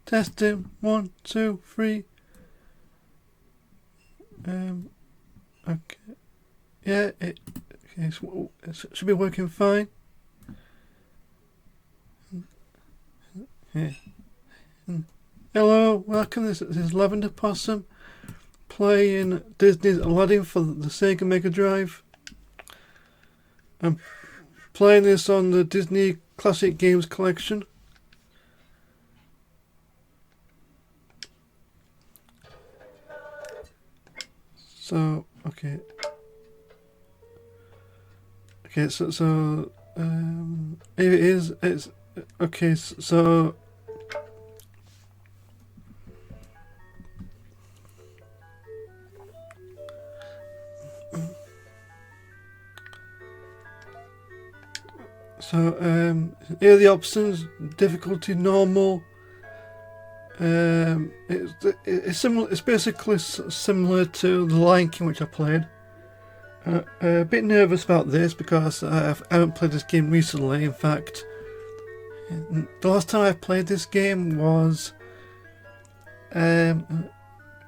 Testing 1, 2, 3. Okay. Yeah, it should be working fine. Yeah. Hello, welcome. This is Lavender Possum playing Disney's Aladdin for the Sega Mega Drive. I'm playing this on the Disney Classic Games Collection. So, okay. Okay, so it's okay, so here are the options: difficulty, normal. It's similar. It's basically similar to the Lion King, which I played. A bit nervous about this because I haven't played this game recently. In fact, the last time I played this game was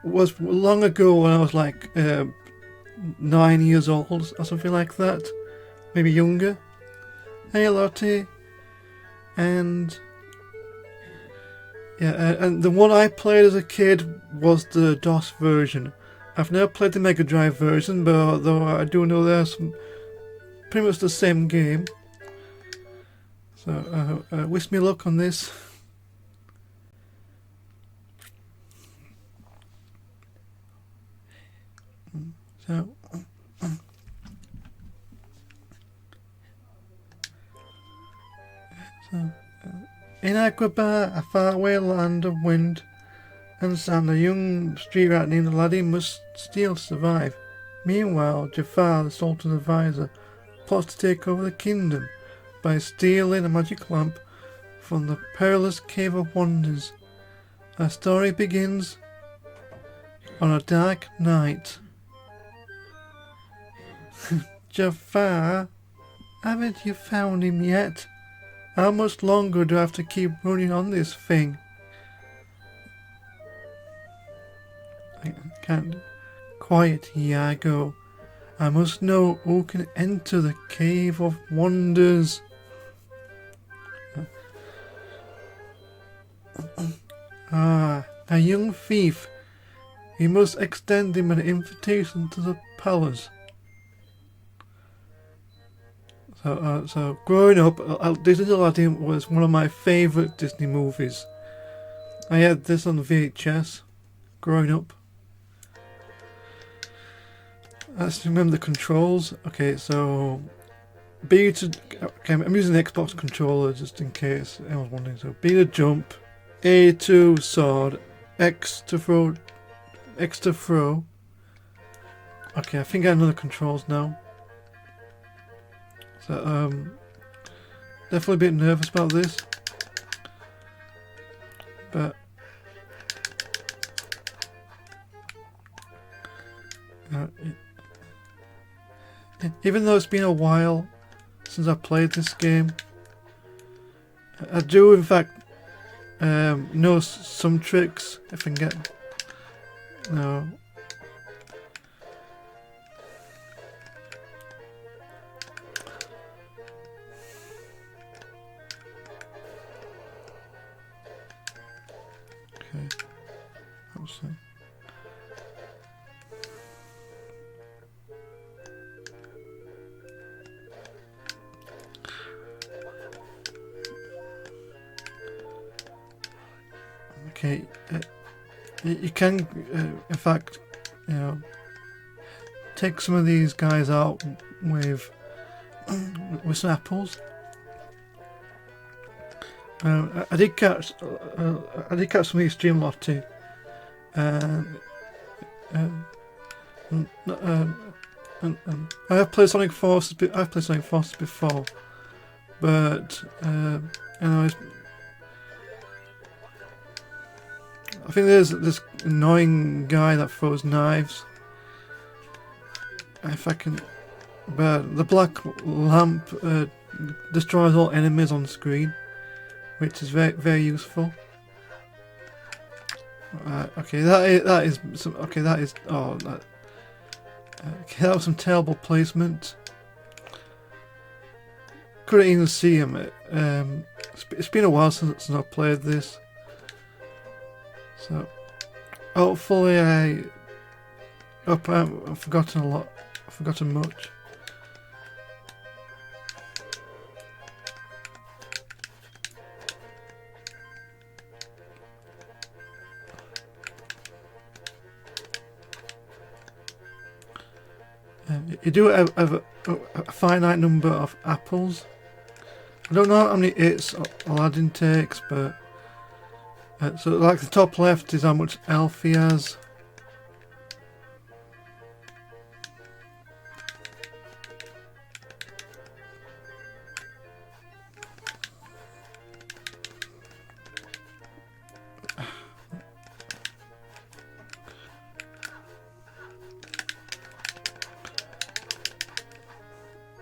long ago when I was like 9 years old or something like that, maybe younger. Hey Lottie, and yeah, and the one I played as a kid was the DOS version. I've never played the Mega Drive version, but though I do know there's pretty much the same game. So wish me luck on this. So in Agrabah, a faraway land of wind and sand, a young street rat named Aladdin must still survive. Meanwhile, Jafar, the Sultan's advisor, plots to take over the kingdom by stealing a magic lamp from the perilous Cave of Wonders. Our story begins on a dark night. Jafar, haven't you found him yet? How much longer do I have to keep running on this thing? I can't. Quiet, Iago. I must know who can enter the Cave of Wonders. A young thief. He must extend him an invitation to the palace. So growing up, Disney Aladdin was one of my favourite Disney movies. I had this on VHS growing up. Let's remember the controls. Okay, so B to... Okay, I'm using the Xbox controller just in case anyone's wondering. So B to jump, A to sword, X to throw. Okay, I think I know the controls now. So, definitely a bit nervous about this, but even though it's been a while since I played this game, I do in fact know some tricks if I can get... No. Okay, I'll see. Okay, you can, in fact, you know, take some of these guys out with some apples. I did catch some of the stream Lottie. I've played Sonic Forces. I've played Sonic Forces before, but anyways, I think there's this annoying guy that throws knives. If I can, but the black lamp destroys all enemies on screen, which is very, very useful. Okay, that is some. Okay, that is. Oh, that. Okay, that was some terrible placement. Couldn't even see him. It's been a while since I've played this, so hopefully I've forgotten a lot. I've forgotten much. You do have a finite number of apples. I don't know how many hits Aladdin takes, but so like the top left is how much elf he has.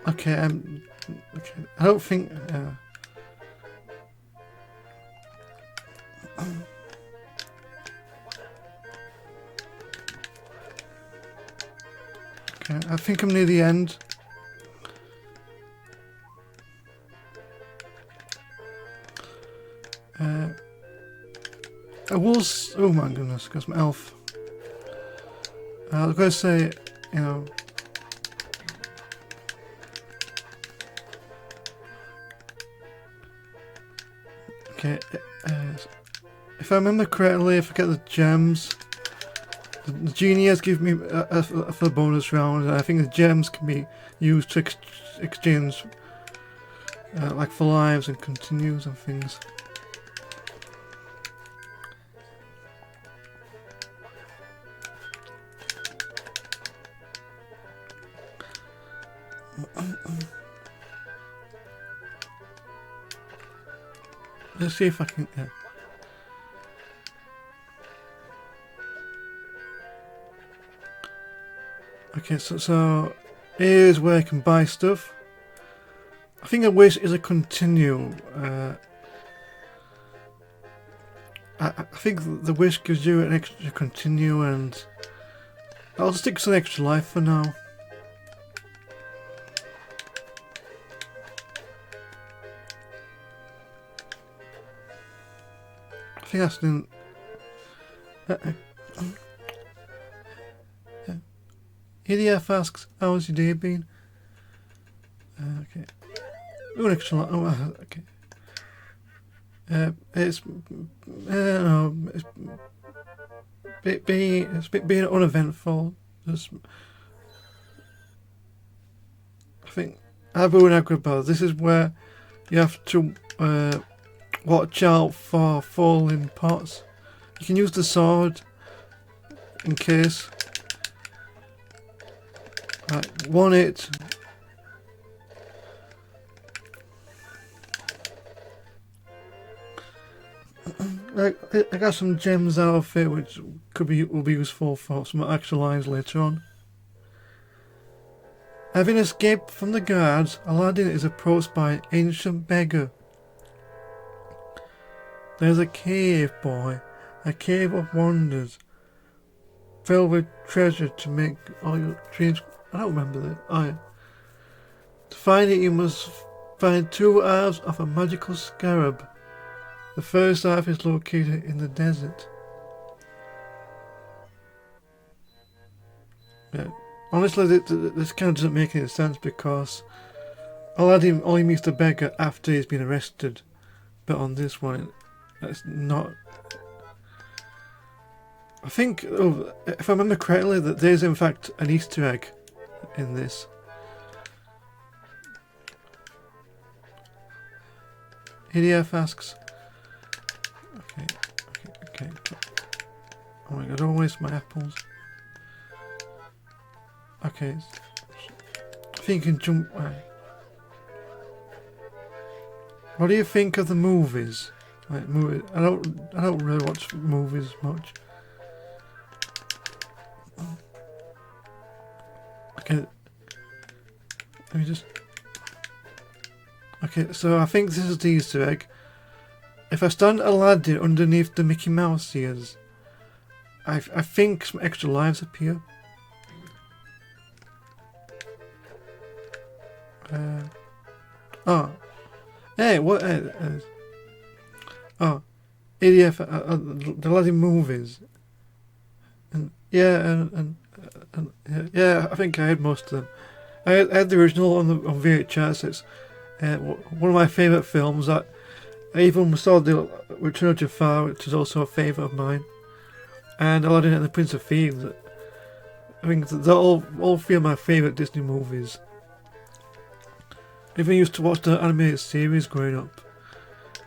Okay, okay. I don't think. Okay, I think I'm near the end. I was. Oh my goodness, got some elf. I was going to say, you know. Okay, if I remember correctly, if I get the gems, the genie has given me for the bonus round, and I think the gems can be used to exchange, like for lives and continues and things. Let's see if I can. Okay, so here's where I can buy stuff. I think a wish is a continue. I think the wish gives you an extra continue, and I'll stick to an extra life for now. I think that's in. EDF asks, how's your day been? Okay. Oh, an extra life. Oh, okay. It's no, it's being uneventful. Just, I think Abu and Agrabah, this is where you have to watch out for falling pots. You can use the sword in case. Right, one hit. I got some gems out of it, which will be useful for some actual lines later on. Having escaped from the guards, Aladdin is approached by an ancient beggar. There's a cave, boy, a cave of wonders, filled with treasure to make all your dreams. I don't remember that. Oh, yeah. To find it, you must find 2 halves of a magical scarab. The first half is located in the desert. Yeah. Honestly, this kind of doesn't make any sense because Aladdin only meets the beggar after he's been arrested. But on this one, that's not. I think, if I remember correctly, that there's in fact an Easter egg in this. EDF asks. Okay. Oh my god, don't waste my apples. Okay. I think you can jump. What do you think of the movies? Like movies, I don't really watch movies much. Okay. Let me just. Okay, so I think this is the Easter egg. If I stand Aladdin underneath the Mickey Mouse ears, I think some extra lives appear. Oh, hey, what? Oh, ADF, the Aladdin movies, and yeah, and yeah, I think I had most of them. I had the original on VHS. It's one of my favourite films. I even saw the Return of Jafar, which is also a favourite of mine, and Aladdin and the Prince of Thieves. I think they're all three of my favourite Disney movies. I even used to watch the animated series growing up,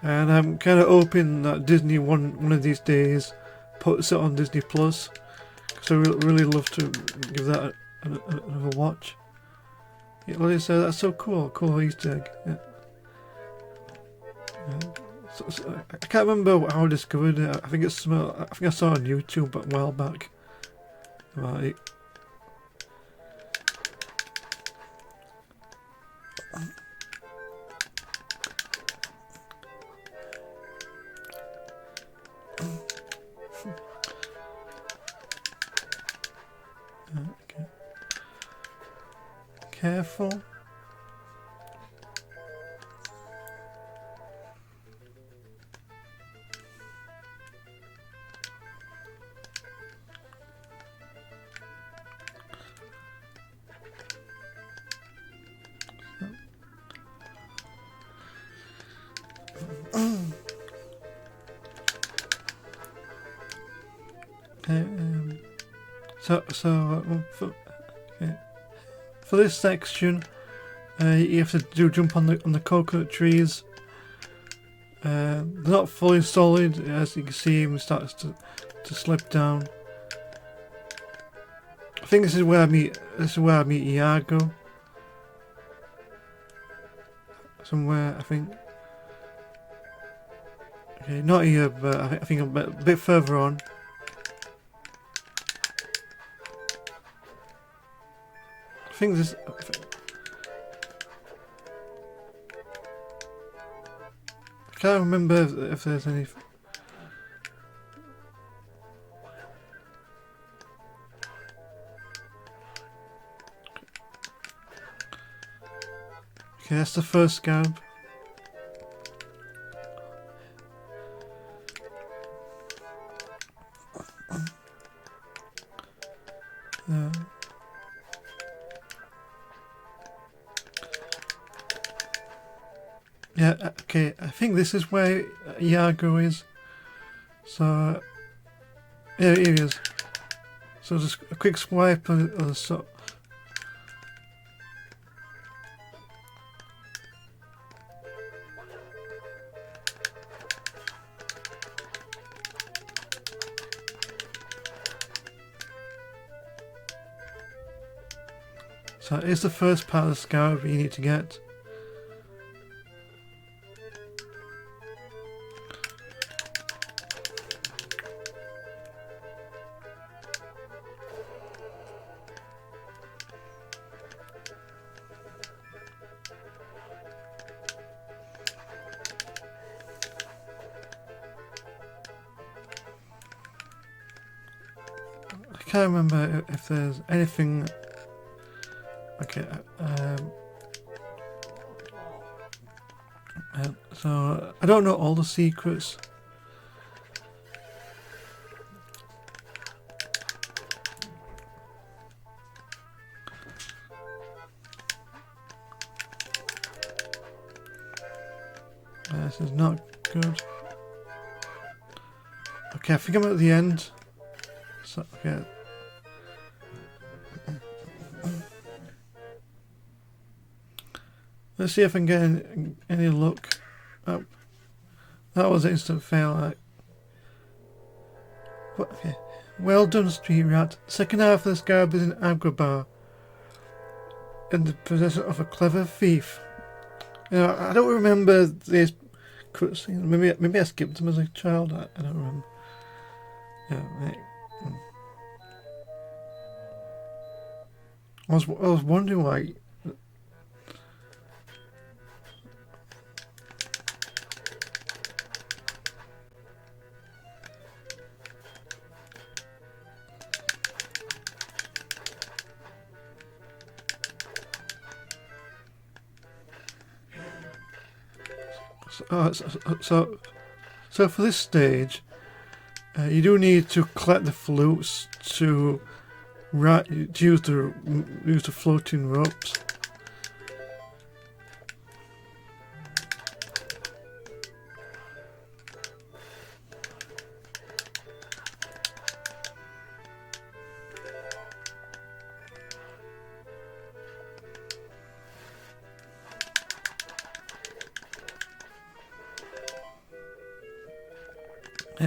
and I'm kind of hoping that Disney one of these days puts it on Disney Plus, because I really love to give that another watch. Yeah, like I said, that's so cool Easter egg. Yeah. So, I can't remember how I discovered it. I think I saw it on YouTube a while back. Right. Okay. Careful. For this section, you have to jump on the coconut trees. They're not fully solid, as you can see. It starts to slip down. I think this is where I meet Iago. Somewhere, I think. Okay, not here, but I think a bit further on. I think this. I can't remember if there's any. Okay, that's the first scarab. Yeah, okay, I think this is where Iago is. So, yeah, here he is. So just a quick swipe on the so. So it's the first part of the scarab you need to get. I can't remember if there's anything. Okay, so I don't know all the secrets. This is not good. Okay, I think I'm at the end. So, okay. Let's see if I can get any luck. Oh, that was an instant fail. Okay. Well done, Street Rat. Second half of the scarab is in Agrabah, in the possession of a clever thief. You know, I don't remember these cutscenes. Maybe I skipped them as a child. I don't remember. Yeah, right. I was wondering why. So for this stage, you do need to collect the flutes to use the floating ropes.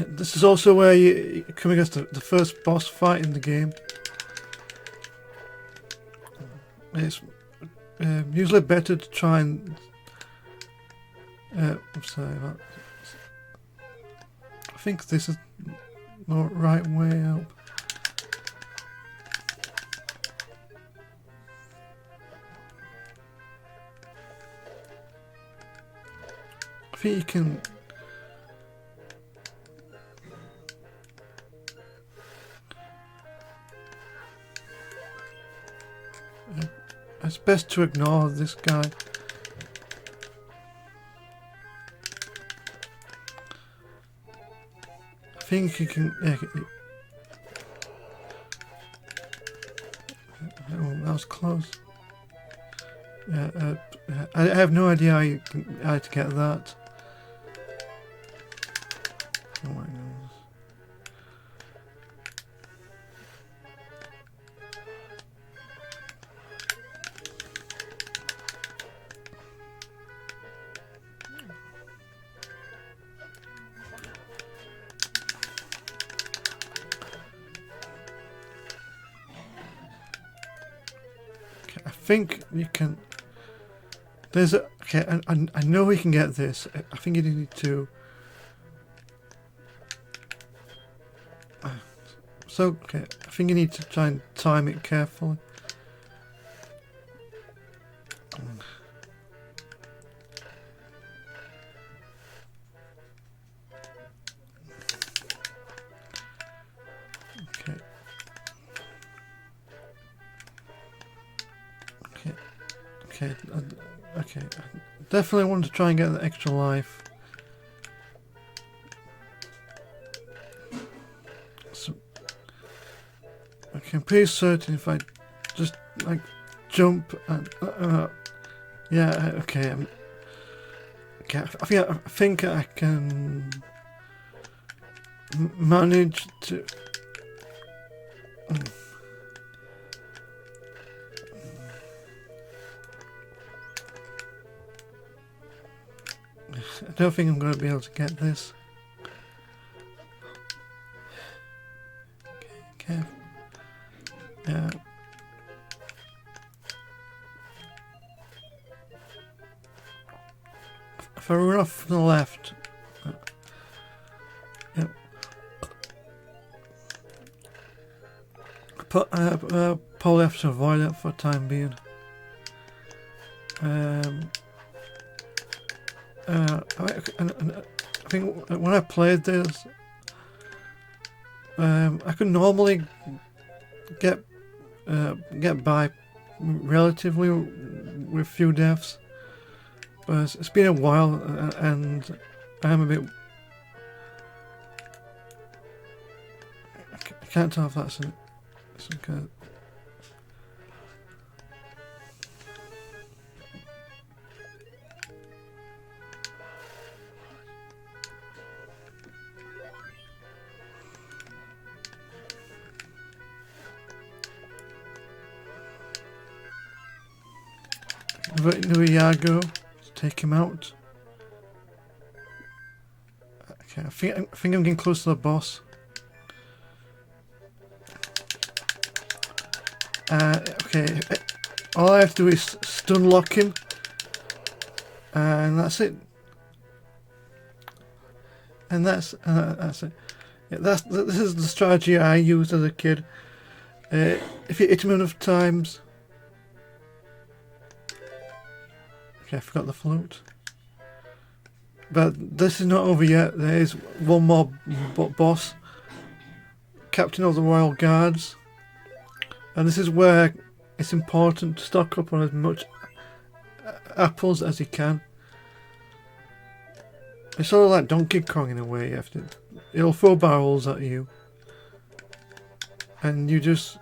This is also where you come against the first boss fight in the game. It's usually better to try and... I'm sorry, I think this is the right way up. I think you can... It's best to ignore this guy. I think you can... oh, that was close. I have no idea how to get that. Oh my goodness. I think you can. There's a. Okay, I know we can get this. I think you need to. So, okay, I think you need to try and time it carefully. Okay. Okay. I definitely want to try and get the extra life. So, okay, I'm pretty certain if I just like jump and yeah, okay. Okay, I think I can manage to. I don't think I'm going to be able to get this. Okay. Yeah. If I run off from the left. Yep. Probably have to avoid it for the time being. I think when I played this, I could normally get by relatively with few deaths, but it's been a while, and I am a bit. I can't tell if that's some kind of. Iago, take him out. Okay, I think I'm getting close to the boss. Okay, all I have to do is stun lock him, and that's it. And that's it. Yeah, this is the strategy I used as a kid. If you hit him enough times. Okay, I forgot the flute. But this is not over yet. There is one more boss. Captain of the Royal Guards. And this is where it's important to stock up on as much apples as you can. It's sort of like Donkey Kong in a way. You have to, it'll throw barrels at you, and you just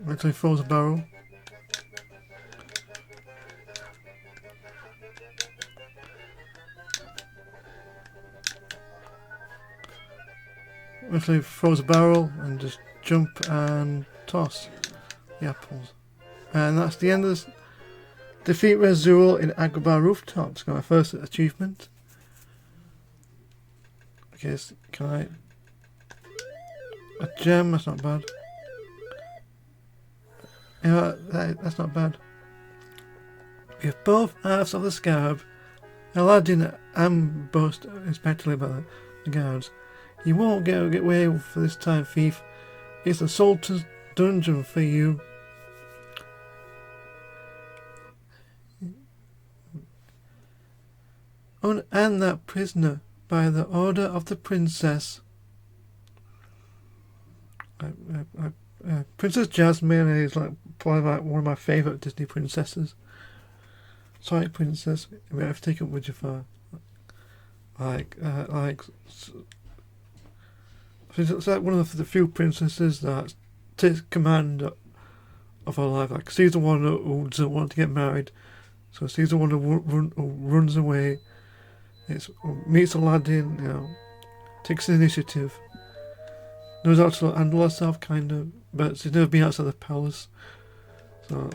actually throws a barrel. Actually throws a barrel and just jump and toss the apples. And that's the end of this. Defeat Red Zool in Agrabah Rooftops. Got my first achievement. Okay, so can I... A gem, that's not bad. You know what, that's not bad. With both halves of the scarab, Aladdin ambushed inspectorly by the guards. You won't get away for this time, thief. It's the Sultan's dungeon for you. And that prisoner by the order of the princess. Princess Jasmine is probably one of my favourite Disney princesses. Sorry, princess, you have to take up with Jafar. It's like one of the few princesses that takes command of her life. Like she's the one who doesn't want to get married, so she's the one who runs away. Meets Aladdin, you know, takes the initiative. Knows how to handle herself, kind of, but she's never been outside the palace. So,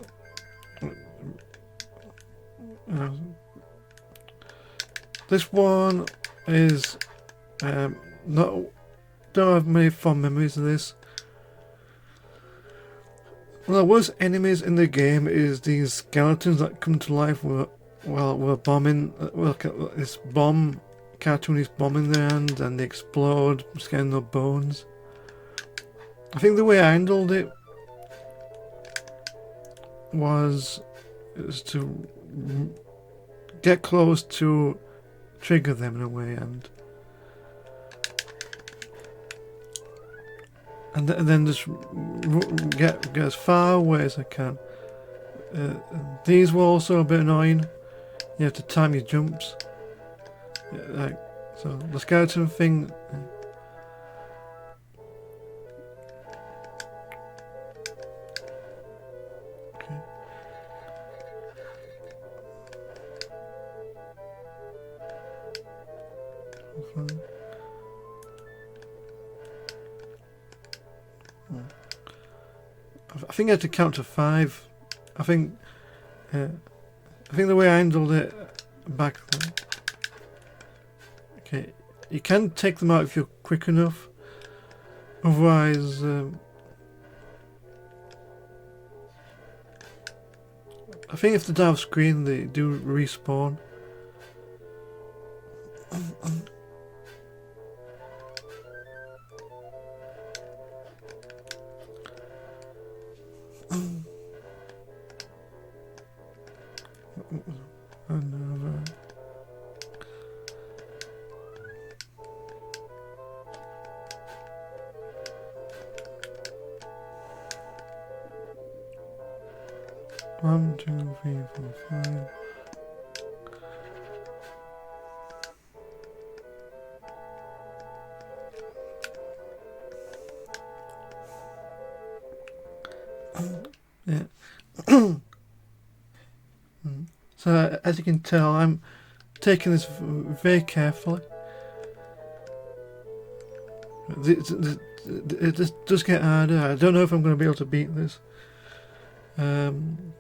this one is not. Don't have many fond memories of this. One of the worst enemies in the game is these skeletons that come to life while we're bombing. This bomb, cartoonish bomb in their hands, and they explode, scaring their bones. I think the way I handled it was to get close to trigger them in a way, and then just get as far away as I can. These were also a bit annoying. You have to time your jumps. So the skeleton thing. Okay. I think I had to count to 5. I think the way I handled it back then. Okay, you can take them out if you're quick enough. Otherwise, I think if they die off screen, they do respawn. One, 2, 3, 4, 5. Yeah. So as you can tell, I'm taking this very carefully. It just does get harder. I don't know if I'm going to be able to beat this.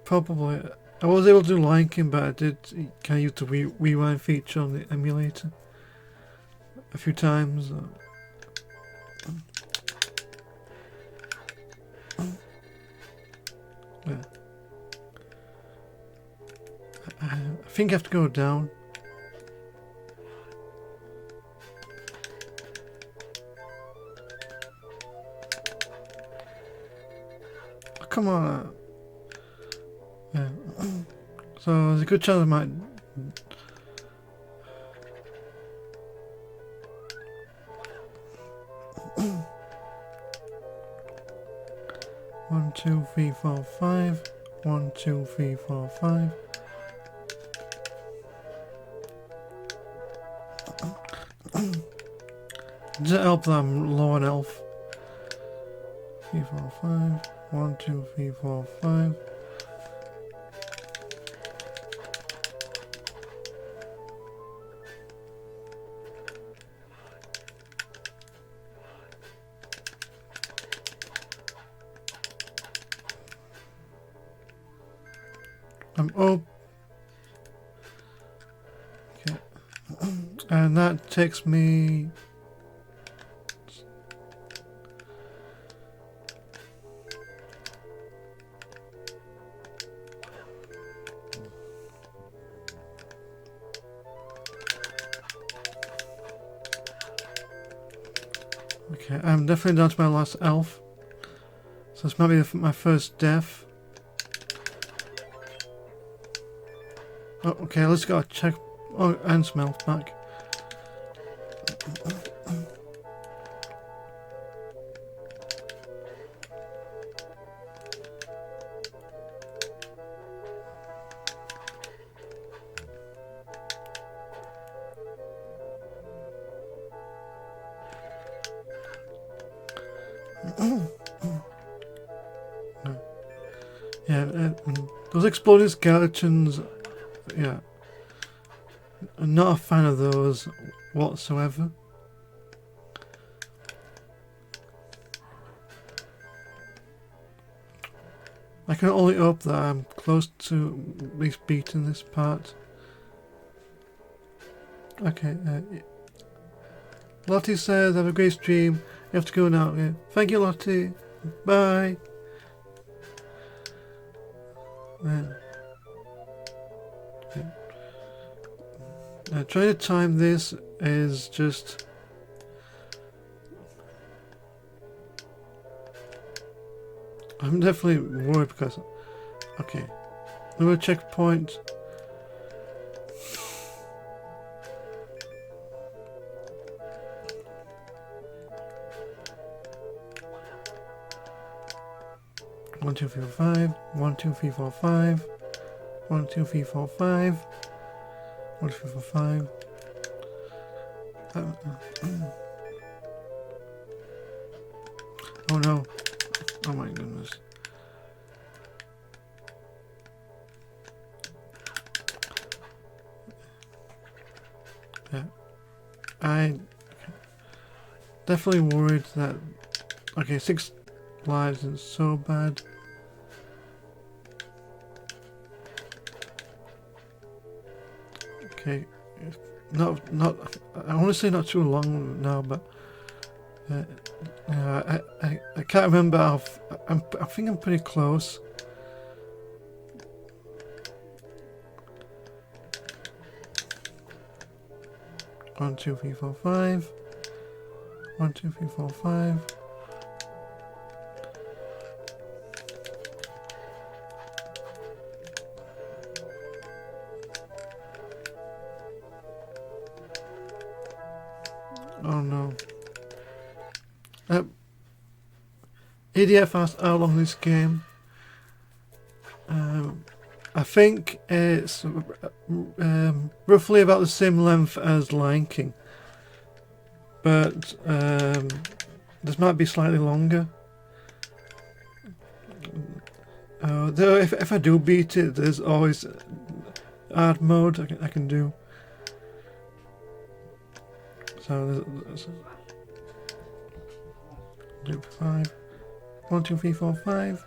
Probably. I was able to do Lion King, but I did kind of use the rewind feature on the emulator a few times. Yeah. I think I have to go down. Oh, come on. Yeah. So there's a good chance I might. 3, 4, 5. 1, 2, 3, 4, 5. Does it help that I'm low on health? 3, 4, 5. 1, 2, 3, 4, 5. I'm up. Okay. And that takes me... Okay, I'm definitely down to my last elf. So this might be my first death. Oh, okay, let's go check. Oh, and some health back. Yeah, those exploding skeletons, yeah, I'm not a fan of those whatsoever. I can only hope that I'm close to at least beating this part. Okay, Lottie says, have a great stream. You have to go now. Yeah. Thank you, Lottie. Bye. Trying to time this is just... I'm definitely worried because... Okay. Another checkpoint. One, two, three, four, five. 1, 2, 3, 4, 5. 1, 2, 3, 4, 5. 1, 2, 3, 4, 5. Oh no. Oh my goodness. Yeah. I definitely worried that... Okay, 6 lives is so bad. Okay, not honestly not too long now, but I can't remember how I think I'm pretty close. One, two, three, four, 5. 1, 2, 3, 4, 5. Oh no. EDF asked how long this game. I think it's roughly about the same length as Lion King, but this might be slightly longer. Though if I do beat it, there's always hard mode I can do. So there's 5. 1, 2, 3, 4, 5.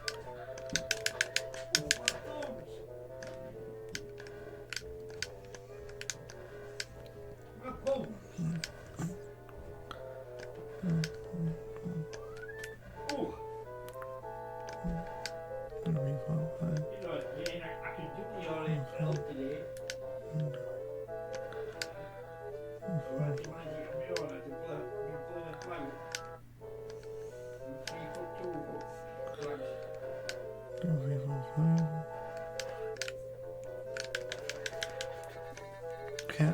Okay.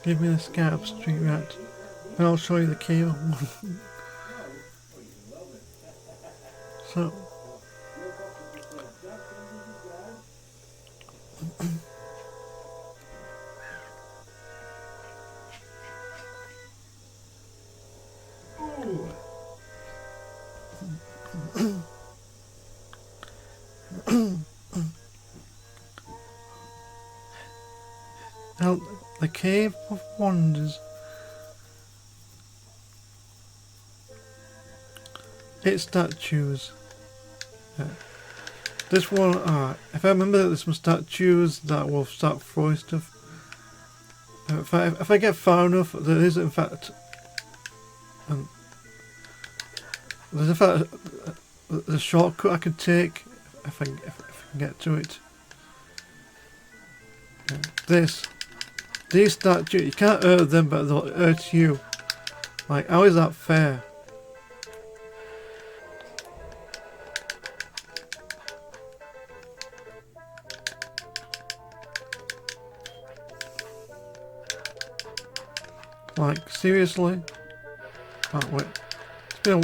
Give me the scarab street rat, and I'll show you the cave one. So, now the Cave of Wonders. It's statues. Yeah. This one, if I remember, there's some statues that will start throwing stuff. If I get far enough, there is in fact, there's in fact a shortcut I could take if I can get to it. Yeah. These statues, you can't hurt them, but they'll hurt you. Like, how is that fair? Like, seriously? Oh, wait. It's been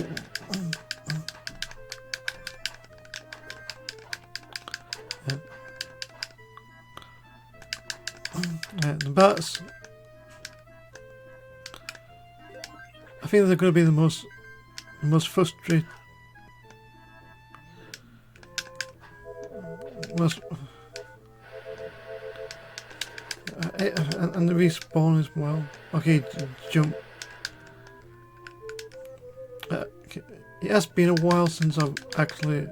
yeah, the bats. I think they're going to be the most frustrating. And the respawn as well. Okay, jump. It has been a while since I've actually.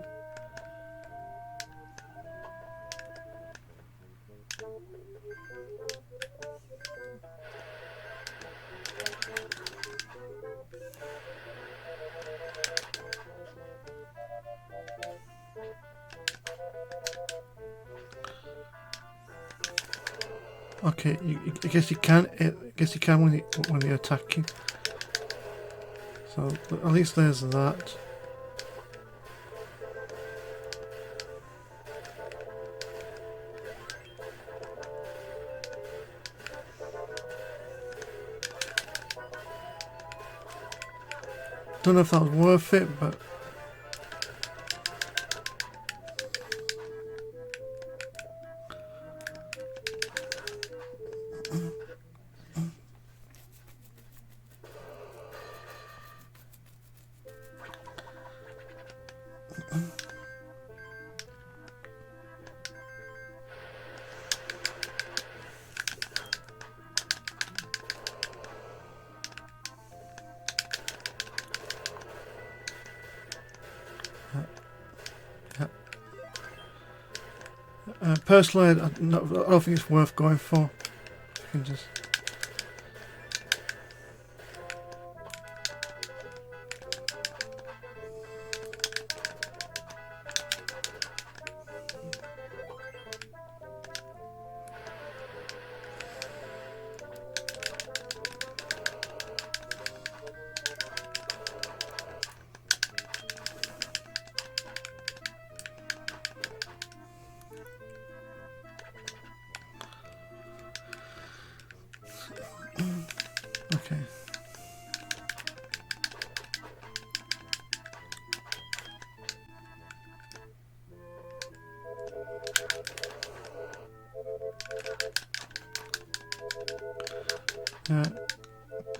Okay, I guess you can. I guess you can when they attack you. So at least there's that. Don't know if that was worth it, but. Personally, I don't think it's worth going for. You can just. Okay.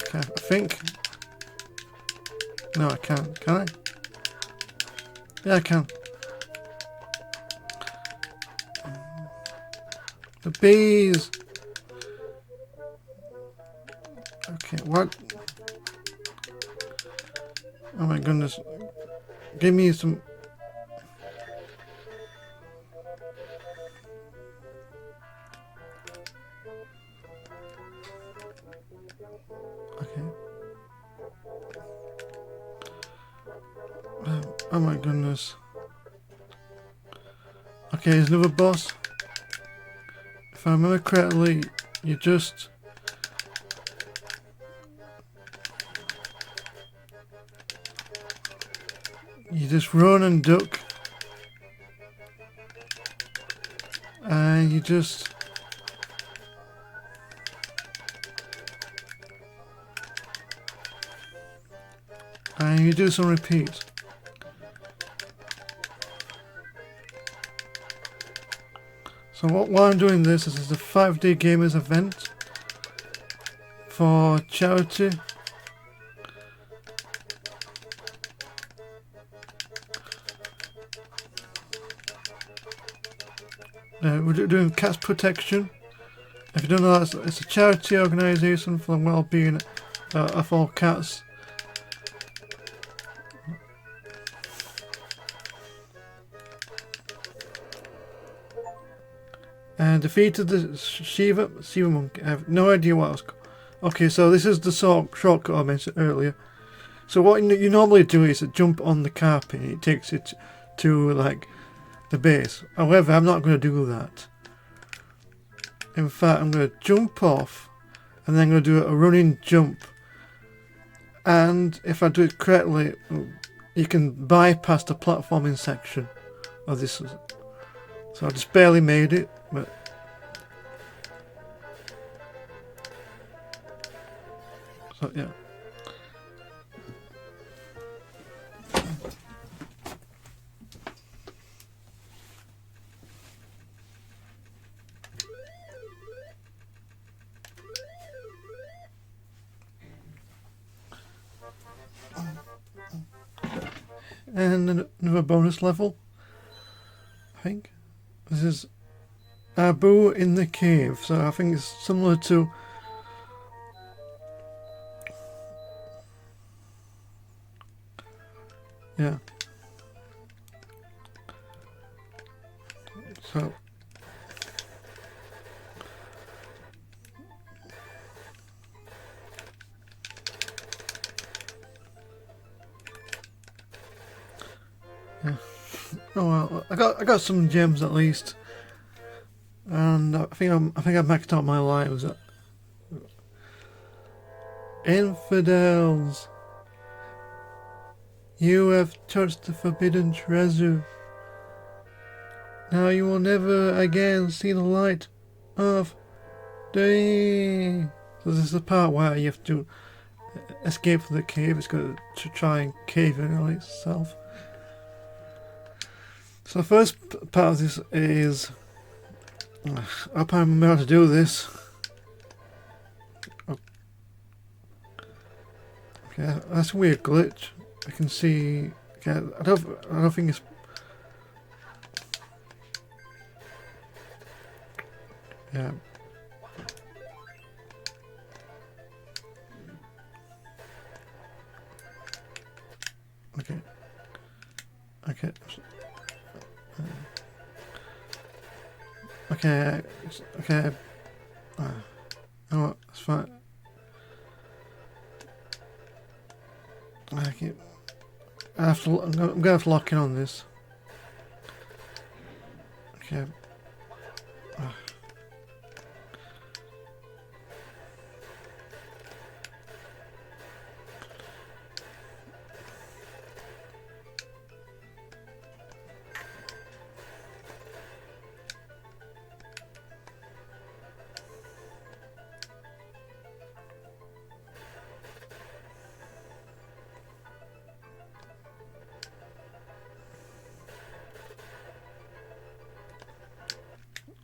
Okay, I think. No, I can't. Can I? Yeah, I can. The bees. Okay, what? Oh my goodness. Give me some. Okay. Oh my goodness. Okay, there's another boss. If I remember correctly, you just. You just run and duck. And you just. and you do some repeats. So while I'm doing this is a 5-day gamers event for charity. We're doing cats protection. If you don't know, it's a charity organisation for the well-being of all cats. And defeated the Shiva monkey. I have no idea what else. Okay, so this is the shortcut I mentioned earlier. So what you normally do is jump on the carpet and it takes it to like the base. However, I'm not going to do that. In fact, I'm going to jump off and then I'm going to do a running jump. And if I do it correctly, you can bypass the platforming section of this. So I just barely made it, but so yeah. And another bonus level, I think. This is Abu in the cave, so I think it's similar to yeah. So yeah. Oh well, I got some gems at least, and I think I maxed out my lives. Infidels, you have touched the forbidden treasure. Now you will never again see the light of day. So this is the part where you have to escape from the cave. It's going to try and cave in on itself. So the first part of this is, I hope I remember how to do this. Okay, that's a weird glitch. I can see. Okay, I don't think it's. Yeah. Okay. Okay. Okay. Okay. Oh, what? That's fine. Okay. I'm gonna have to lock in on this. Okay.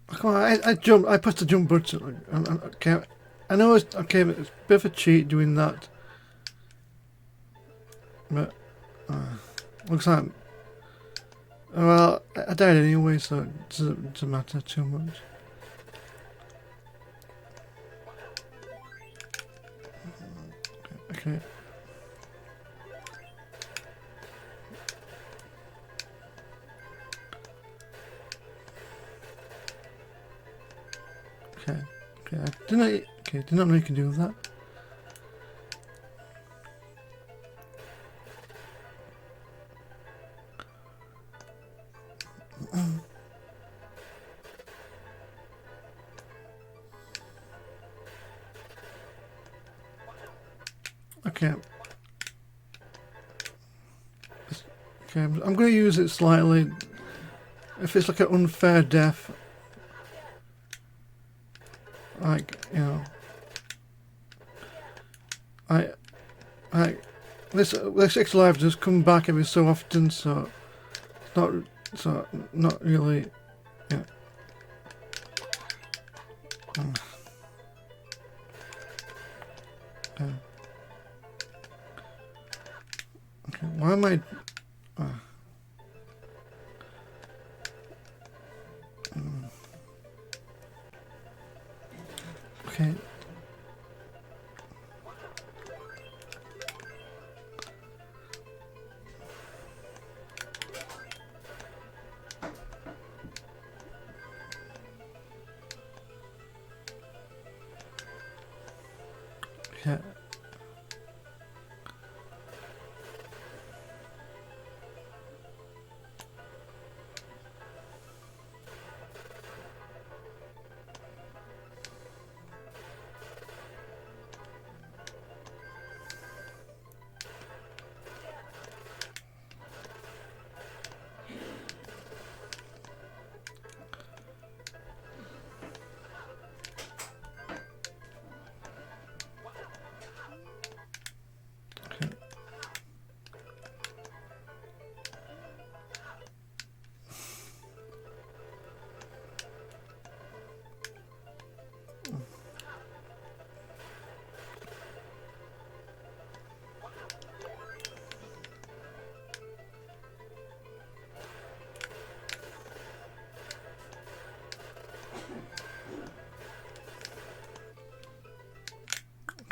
Come on, I jumped. I pressed the jump button. Okay, I know it's okay. It's a bit of a cheat doing that, but looks like. Well, I died anyway, so it doesn't matter too much. Okay. Okay. Okay. Did not know you can do that. Okay. Okay, I'm going to use it slightly. If it's like an unfair death, like, you know, this X Live does come back every so often, so not really. Yeah. Okay, why am I? Okay. Yeah.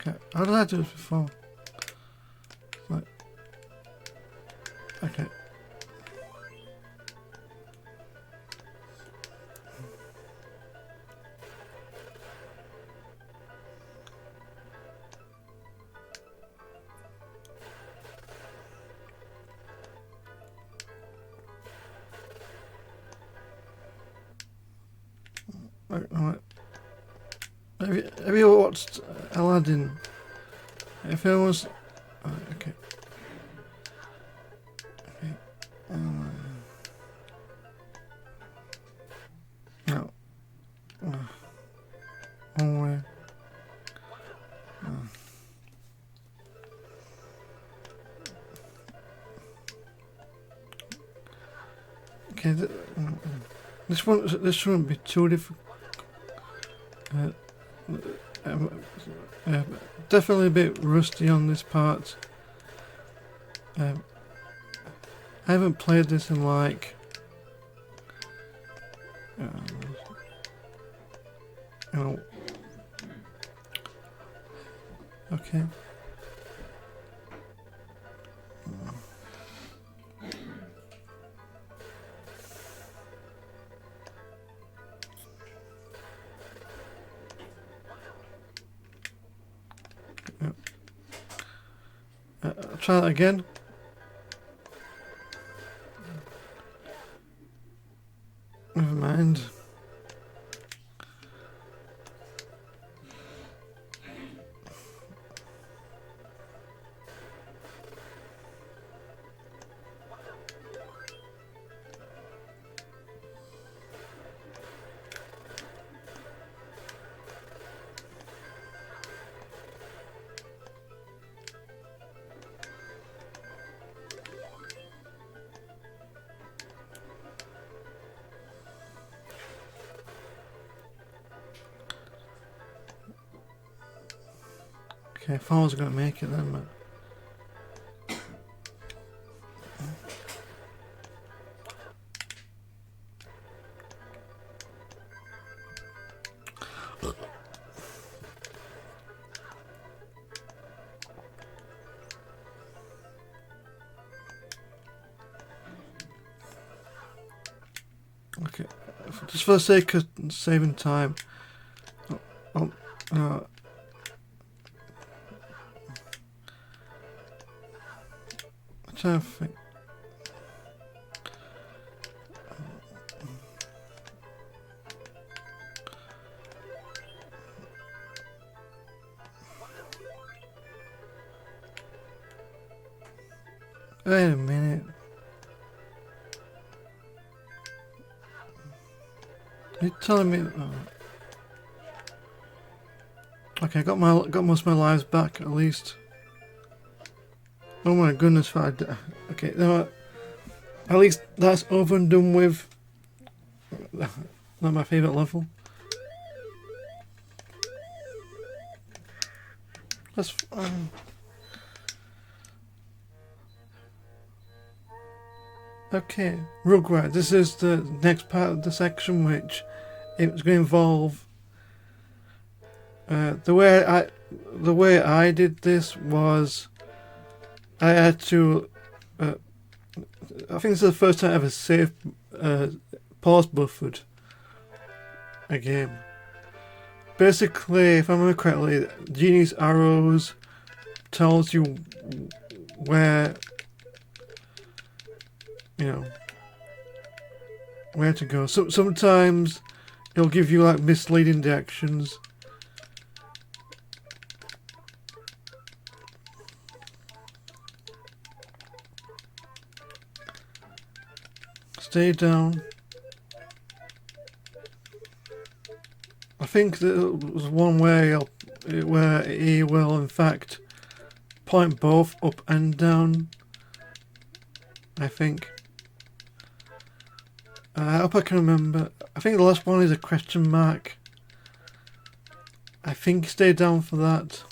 Okay, how did I do this before? Like, okay. Alright. Have you watched Aladdin? If it was... okay. Okay. No. One way. Okay. This shouldn't be too difficult. Definitely a bit rusty on this part. I haven't played this in like okay. Try that again. Never mind. Okay, if I was going to make it then, but... Okay, just for the sake of saving time, I'm trying to think. Wait a minute. You're telling me? Okay, got most of my lives back at least. Oh my goodness, okay, no, at least that's over and done with. Not my favourite level. That's fine. Okay, Rugrat. This is the next part of the section, which it's going to involve. The way I did this was I had to. I think this is the first time I ever saved pause buffered a game. Basically, if I remember correctly, Genie's arrows tells you where, where to go. So sometimes it'll give you like misleading directions. Stay down. I think there was one way where he will in fact point both up and down. I think. I hope I can remember. I think the last one is a question mark. I think stay down for that.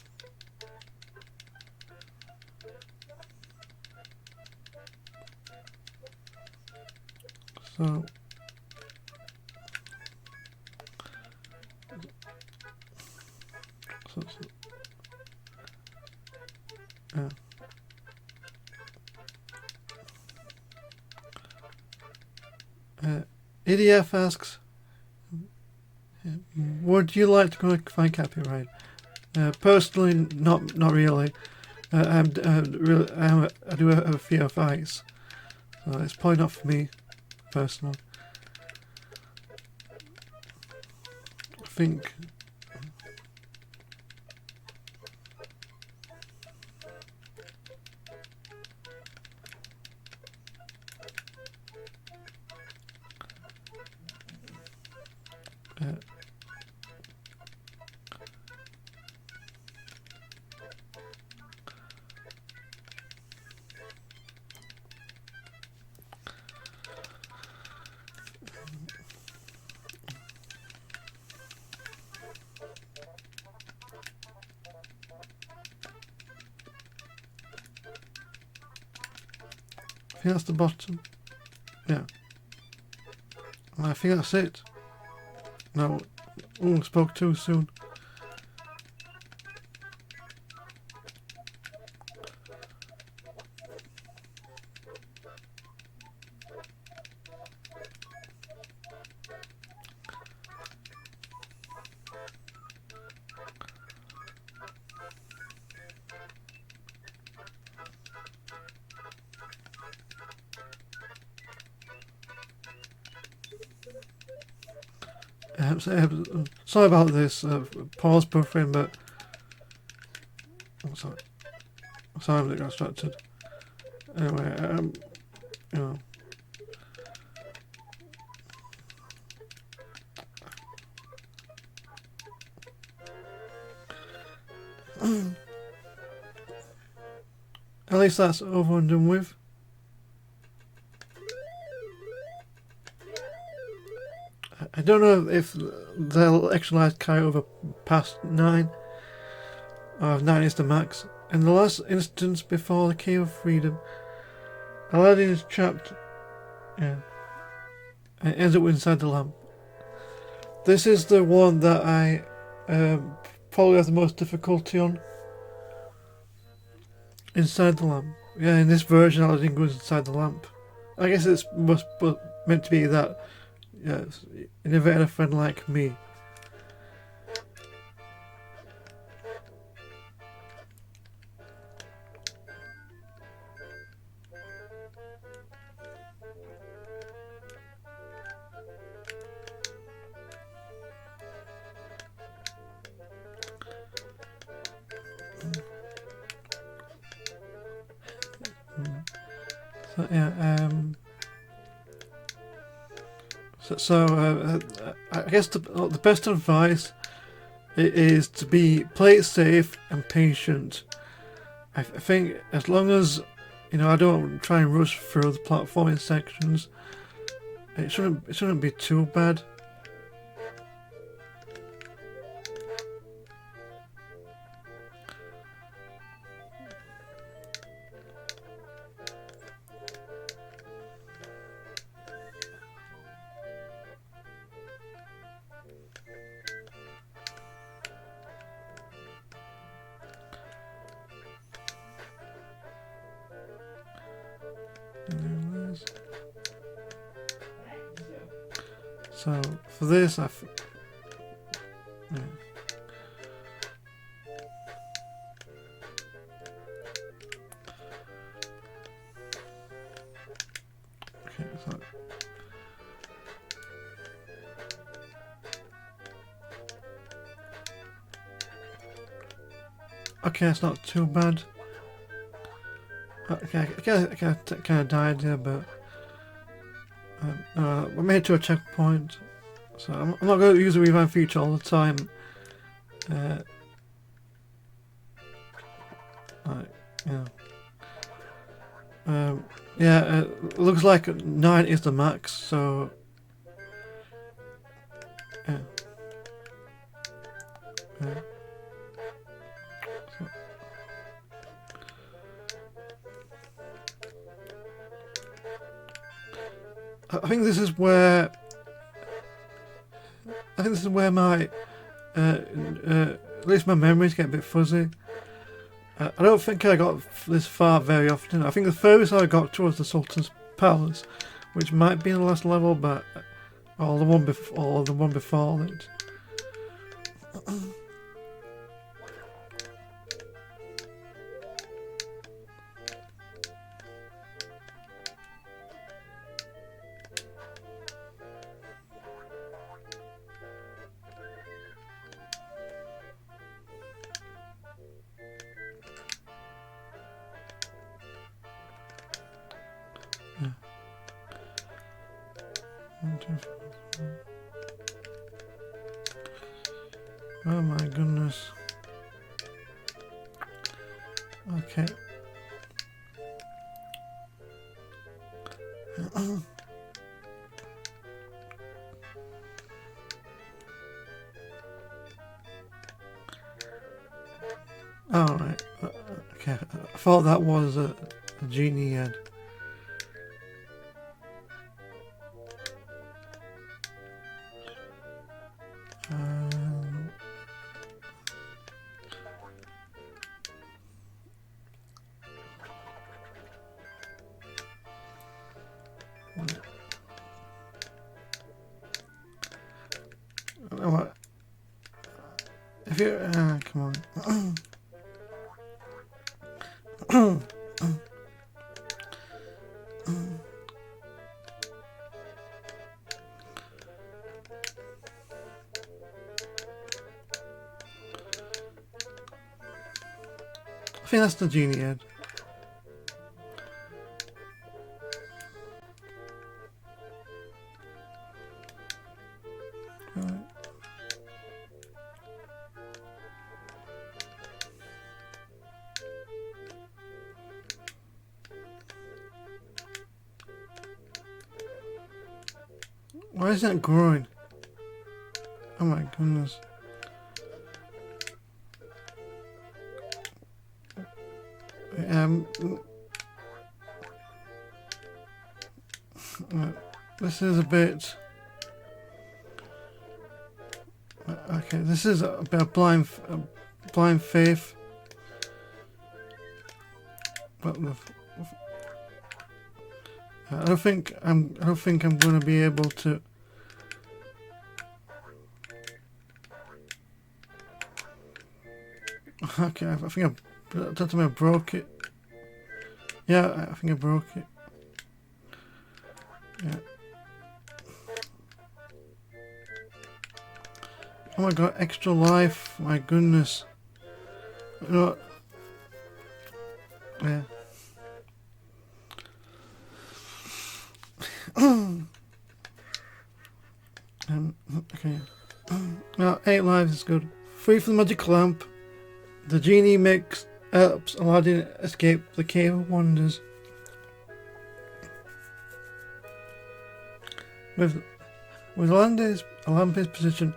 So yeah. EDF asks, would you like to go find copyright? Personally, not really. I do have a fear of heights, so it's probably not for me, personally. I think. I think that's the bottom. Yeah. I think that's it. No. Oh, spoke too soon. Sorry about this pause buffering, but I'm sorry. Sorry, I got distracted. Anyway, at least that's over and done with. I don't know if they'll actualize carry over past 9. 9 is the max. In the last instance before the Key of Freedom, Aladdin is trapped. Yeah. And ends up inside the lamp. This is the one that I probably have the most difficulty on. Inside the lamp. Yeah, in this version Aladdin goes inside the lamp. I guess it's meant to be that. Yes, you never had a friend like me. So yeah, I guess the best advice is to play it safe and patient. I think as long as, you know, I don't try and rush through the platforming sections, it shouldn't be too bad. So for this, yeah. Okay, so okay, it's not too bad. Okay, I kind of died here, but we made it to a checkpoint, so I'm not going to use the rewind feature all the time. Yeah, it looks like 9 is the max, so yeah. I think this is where my at least my memories get a bit fuzzy. I don't think I got this far very often. I think the furthest I got to was the Sultan's Palace, which might be in the last level, but or the one before it. Oh my goodness. Okay. Alright. Okay. I thought that was a genie head. What? If you come on. I think that's the genie head. Why is that growing? Oh my goodness. This is a bit... Okay, this is a bit of blind faith. But I don't think I'm going to be able to. Okay, I think I broke it. Yeah, I think I broke it. Yeah. Oh my god, extra life! My goodness. You know, yeah. Okay. Now, 8 lives is good. 3 for the magic lamp. The genie makes helps Aladdin escape the Cave of Wonders. With Aladdin's position,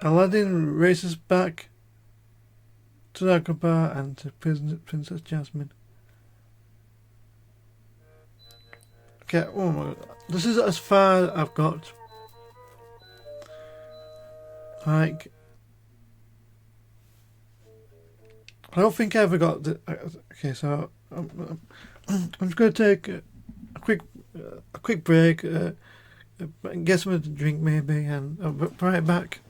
Aladdin races back to Dagobah and to Princess Jasmine. Okay, oh my god. This is as far as I've got. Like, I don't think I ever got the. Okay, so I'm just going to take a quick break, get something to drink maybe, and I'll be right back.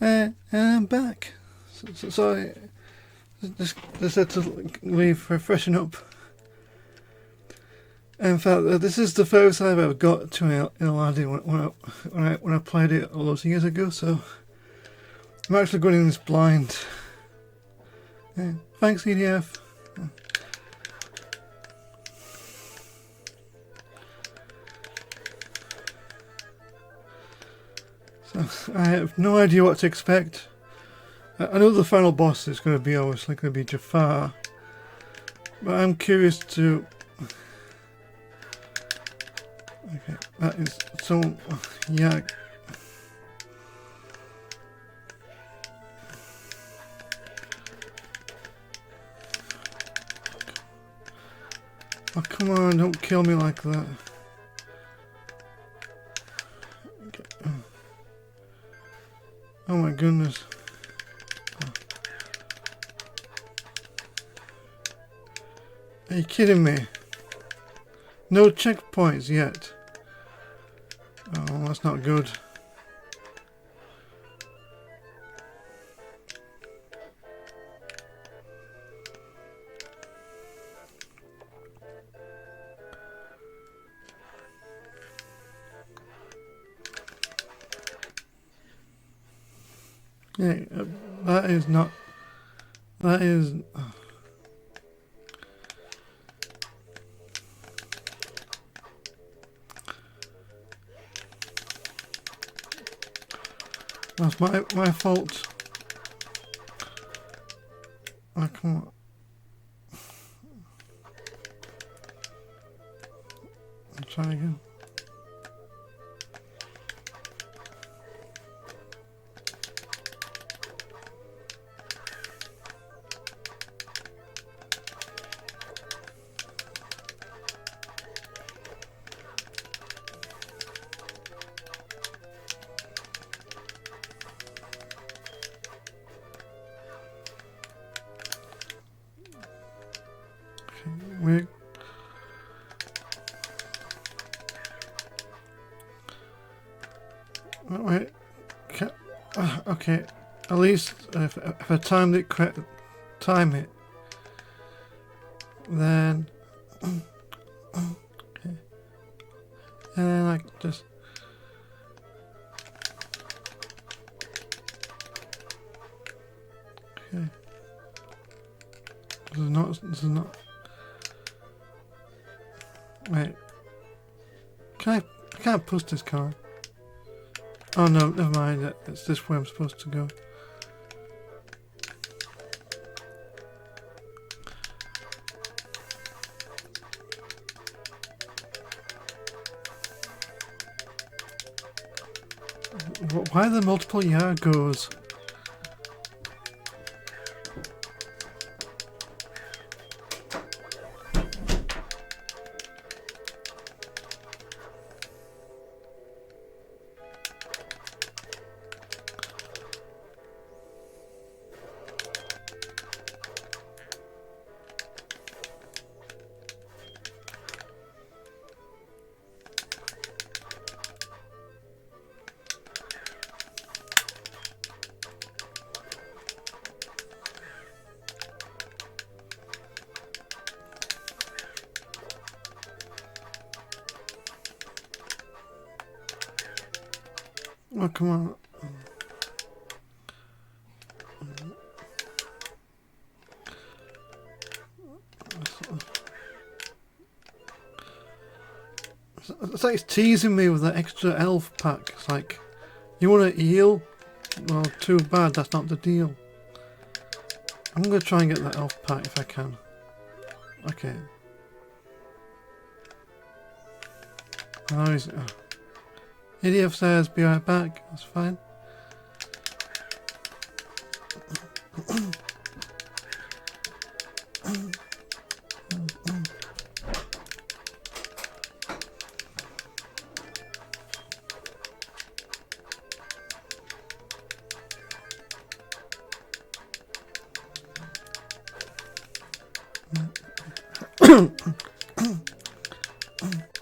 And I'm back. So I just had to leave for freshen up. In fact, this is the first I've ever got to in Aladdin when I played it all those years ago. So I'm actually going in this blind. Yeah, thanks, EDF. So I have no idea what to expect. I know the final boss is going to be obviously going to be Jafar, but I'm curious to. Okay, that is so. Yeah. Oh, come on, don't kill me like that. Okay. Oh my goodness. Are you kidding me? No checkpoints yet. Oh, that's not good. Yeah, that is not. That is. That's my fault. Oh, come on. I'll try again. Wait. Wait. Okay. At least if I timed it correct, time it, then okay. And then I just okay. This is not. Wait. I can't push this car. Oh no, never mind. It's this way I'm supposed to go. Why are there multiple Yargos? Oh, come on. It's like it's teasing me with that extra elf pack. It's like, you want to eel? Well, too bad, that's not the deal. I'm going to try and get that elf pack if I can. Okay. Oh, he's... Idiot says, be right back. That's fine.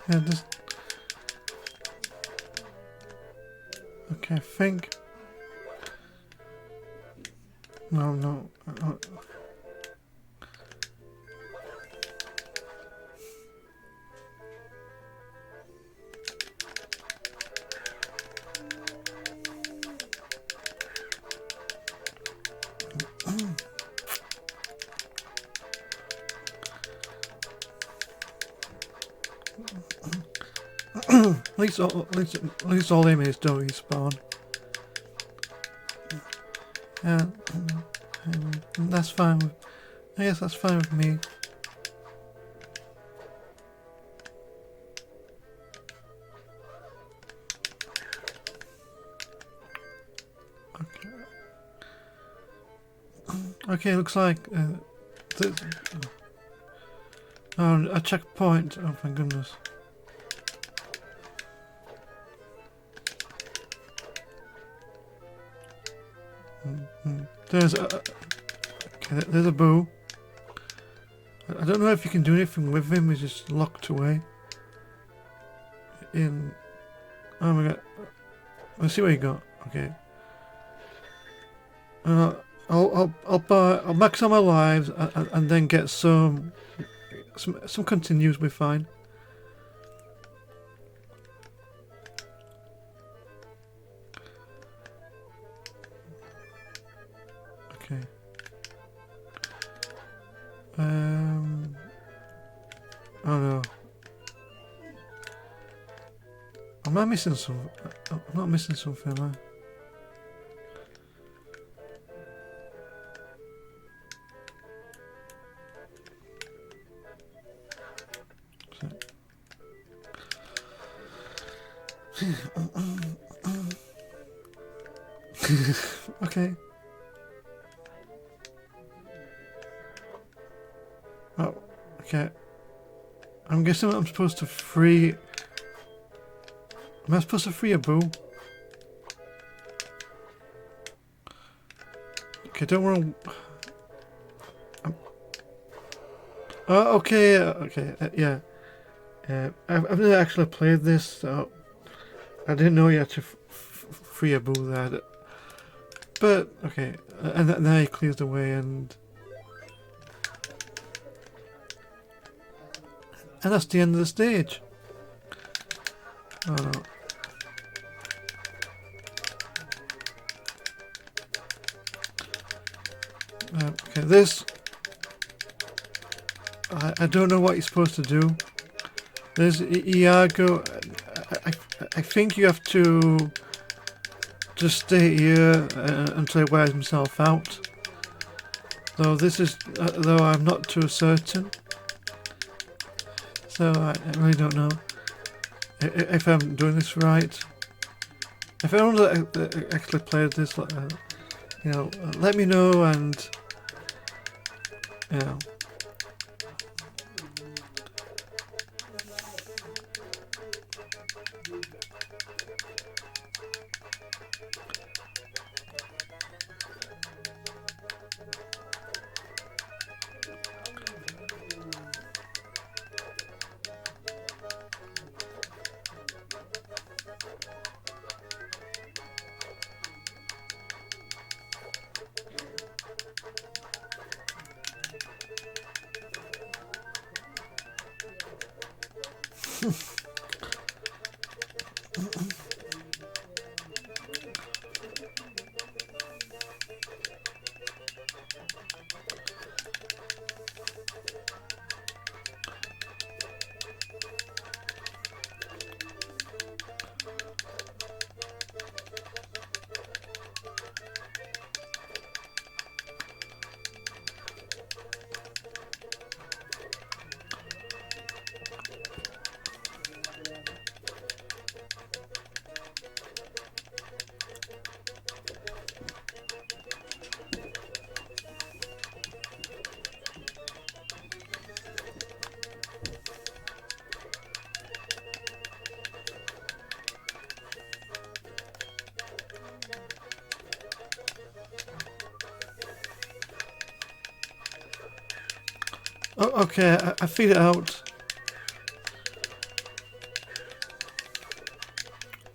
Yeah, just... Okay, I think... No. At least all aim is do respawn. Yeah, that's fine with... I guess that's fine with me. Okay, looks like... oh, a checkpoint. Oh, my goodness. There's a... Okay, there's a boo. I don't know if you can do anything with him. He's just locked away. In... Oh my god. Let's see what you got. Okay. I'll max out my lives and then get some continues will be fine. Okay. Oh no. Am I missing some? I'm not missing something, am I? Okay. Oh, okay. I'm guessing I'm supposed to free... Am I supposed to free a boo? Okay, don't worry. Oh, okay, okay, yeah. I've never actually played this, so I didn't know you had to free a boo there. But, okay, and now he clears the way, and that's the end of the stage. Oh no. Okay, this... I don't know what you're supposed to do. There's Iago. I think you have to just stay here until he wears himself out. Though this is... though I'm not too certain. So I really don't know if I'm doing this right. If anyone that actually played this, you know, let me know, and you know. Oh, okay, I figured it out.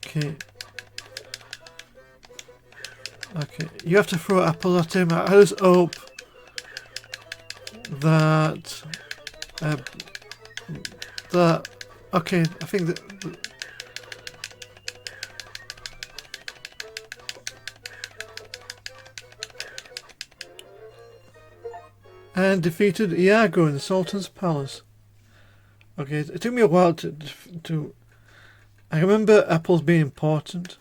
Okay. Okay, you have to throw apples at him. I just hope that... okay, I think that... And defeated Iago in the Sultan's palace. Okay, it took me a while to... I remember apples being important.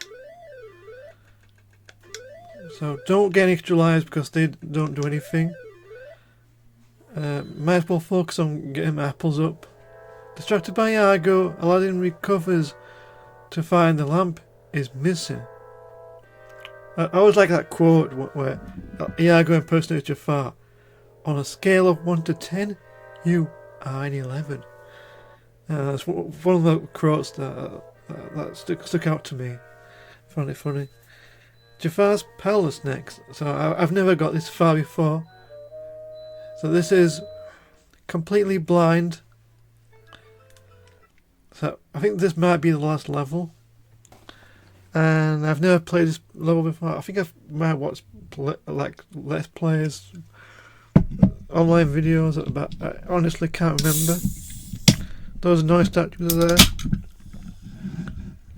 So don't get extra lives because they don't do anything. Might as well focus on getting apples up. Distracted by Iago, Aladdin recovers to find the lamp is missing. I always like that quote where Iago impersonates Jafar. On a scale of 1 to 10, you are an 11. That's one of the quotes that stuck out to me. Found it funny. Jafar's palace next. So I've never got this far before. So this is completely blind. So I think this might be the last level. And I've never played this level before. I think I might watch like Let's Plays, online videos, but I honestly can't remember. Those noise statues are there.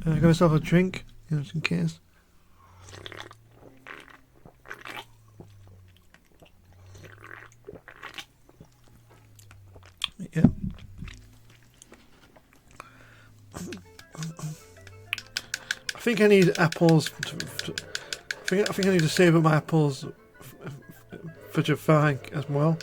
Got myself a drink, just in case. think I need apples. I think I need to save up my apples for Jafar as well.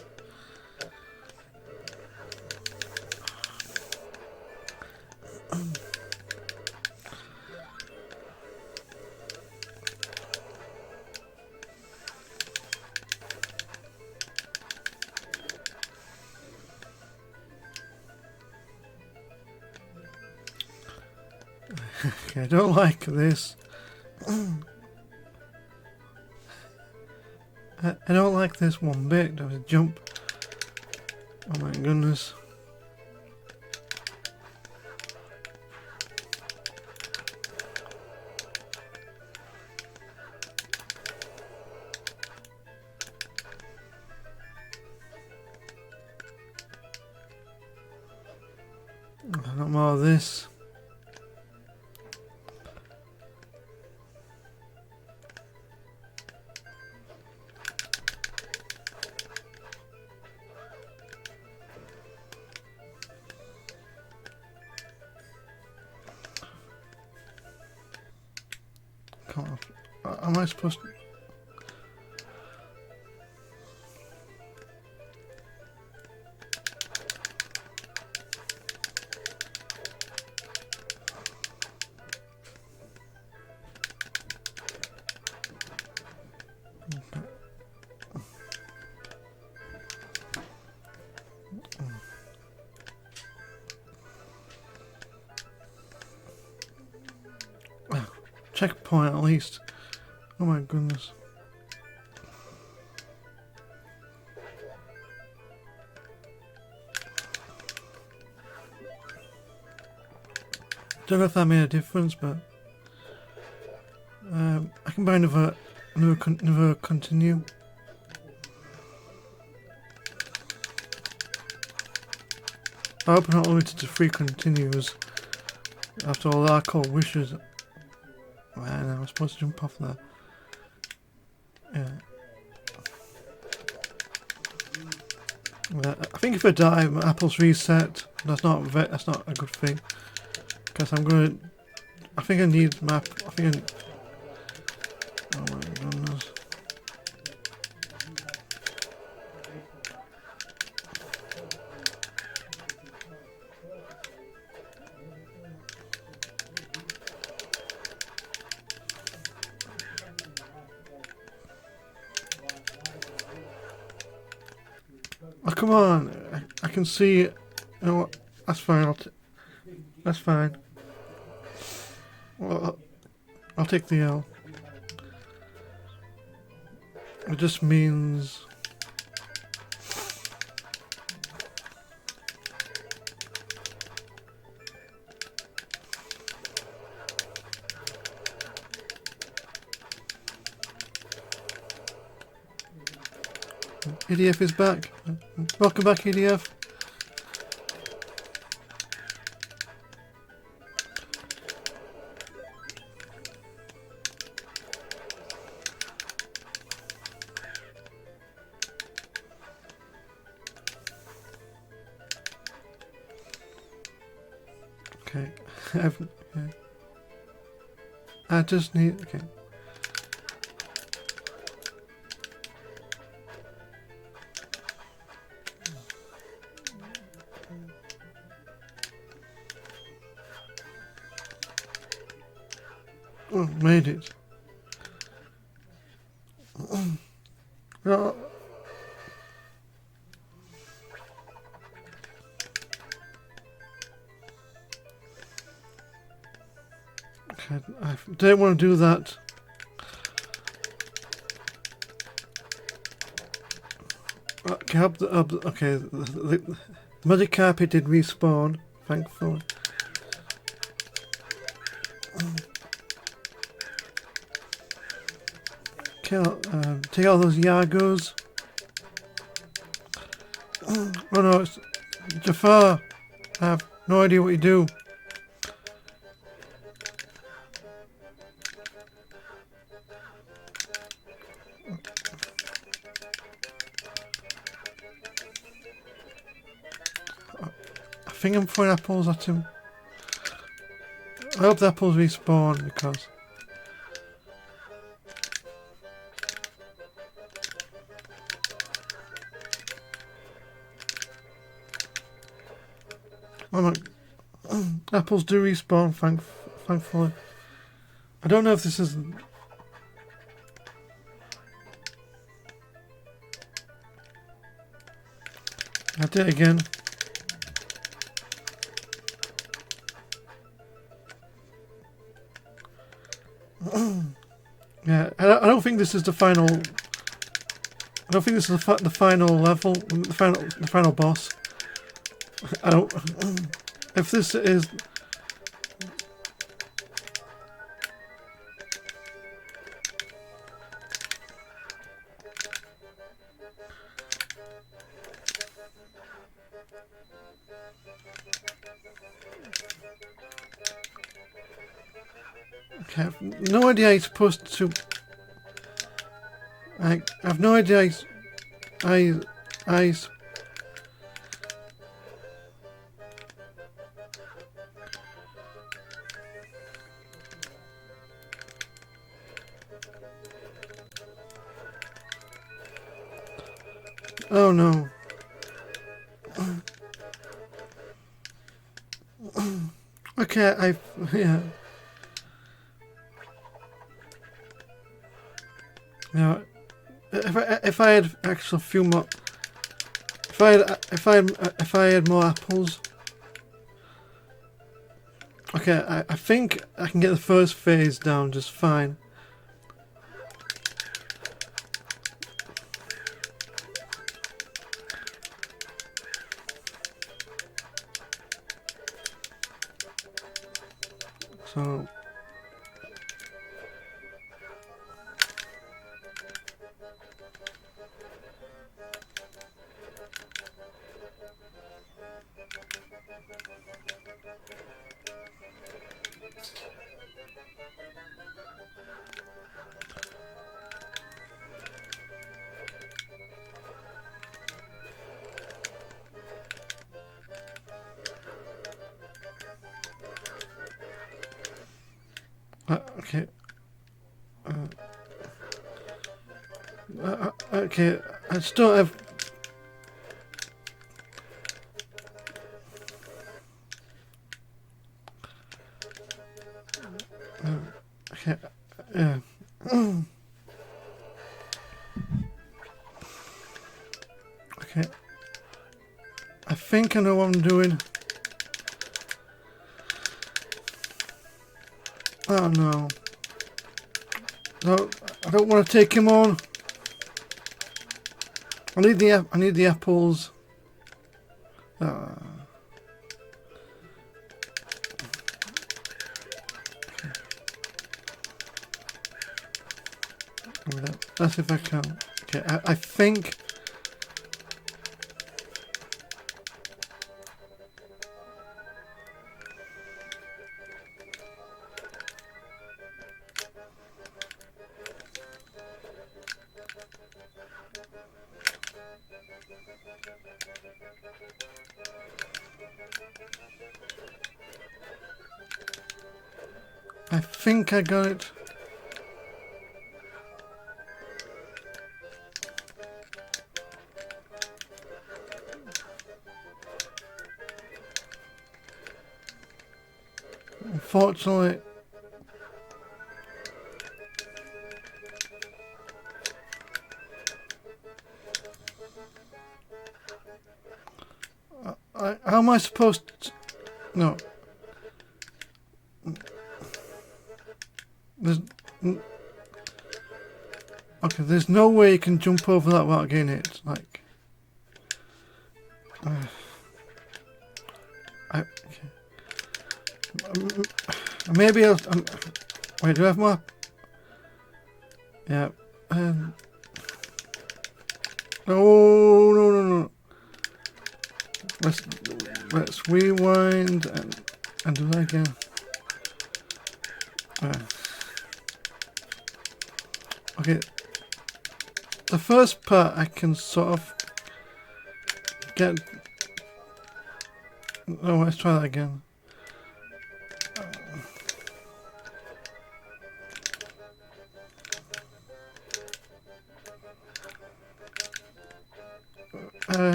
Okay, I don't like this. I don't like this one bit. There was a jump. Oh my goodness. Not more of this. Am I supposed to? Checkpoint at least. Oh my goodness. Don't know if that made a difference, but I can buy another continue. I hope I'm not limited to 3 continues. After all, that I call wishes. Man, I was supposed to jump off there. Yeah. I think if I die, my apples reset. That's not a good thing. Because I'm gonna. I think I need map. I think. Oh my goodness. Oh, come on. I can see it. You know what? That's fine. That's fine. Well, I'll take the L. It just means... EDF is back. Welcome back, EDF. Okay. I just need... Okay. Oh, made it. No. Okay, I don't want to do that. Okay, okay, the muddy carpet did respawn, thankfully. Take out those Yagos. Oh no, it's Jafar. I have no idea what you do. I think I'm throwing apples at him. I hope the apples respawn because Oh my, apples do respawn, thankfully. I don't know if this is... I did it again. Yeah, I don't think this is the final... I don't think this is the final level, the final boss. I don't... If this is... Okay, I have no idea how you're supposed to... I have no idea I... Oh no. Okay, yeah. Now, if I had actually a few more, if I had more apples. Okay, I think I can get the first phase down just fine. So okay. Okay, I still have... Okay, yeah. Okay. I think I know what I'm doing. Oh no. No, I don't want to take him on. I need the apples. Let's see if I can. Okay, I think. I think I got it. Unfortunately, how am I supposed to... No. There's no way you can jump over that without getting hit. Like, okay. Maybe I'll... wait, do I have more? Yeah. No. Let's rewind and do that again. Okay. The first part I can sort of get... Oh, let's try that again.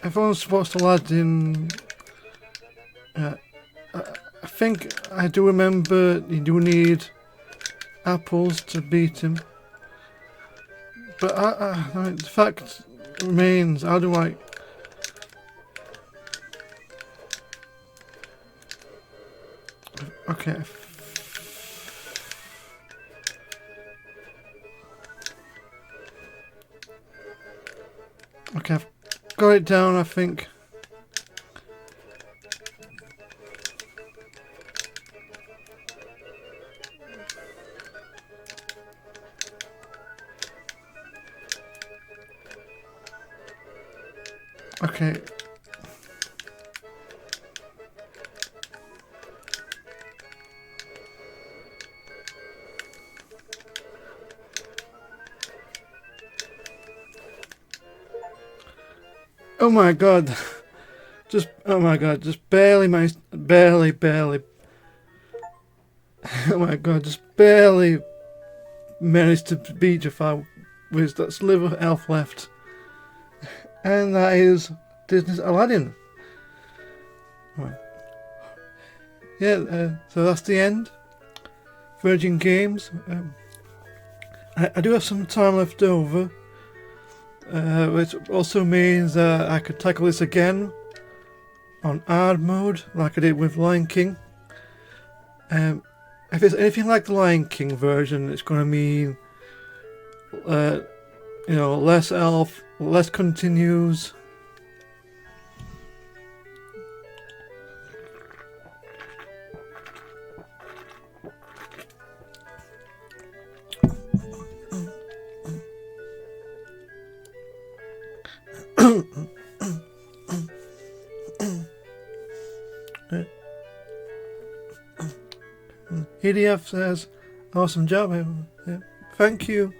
Everyone's watched Aladdin. think I do remember you do need apples to beat him. But the fact remains, how do I... Okay. Okay, I've got it down, I think. Okay. Oh my god. Oh my god, just barely managed, barely. Oh my god, just barely managed to beat Jafar with that sliver of elf left. And that is Disney's Aladdin. Right. Yeah, so that's the end. Virgin Games. I do have some time left over. Which also means that I could tackle this again on hard mode, like I did with Lion King. If it's anything like the Lion King version, it's going to mean, you know, less elf, less continues. EDF says, awesome job. Yeah. Thank you.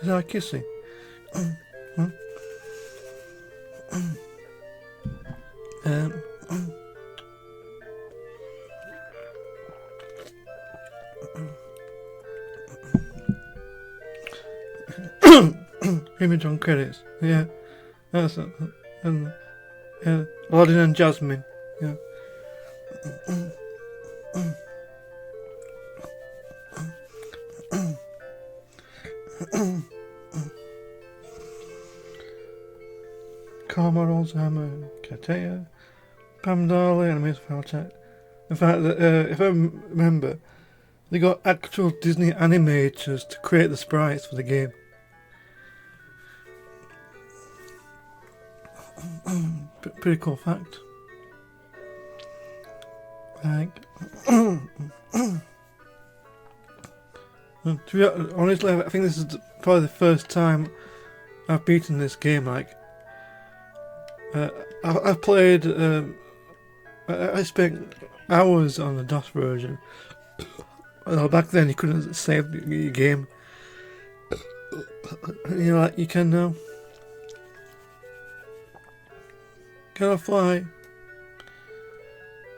Is that kissing? Image on credits. Yeah, that's it. And Aladdin and Jasmine. Yeah. Karma, Alzheimer, Katea, Pam Darley, and Miss Falchat. In fact, if I remember, they got actual Disney animators to create the sprites for the game. Pretty cool fact. Like, to be honestly, I think this is probably the first time I've beaten this game. Like, I've played. I spent hours on the DOS version. Well, back then you couldn't save your game. You know, like you can now. Can I fly?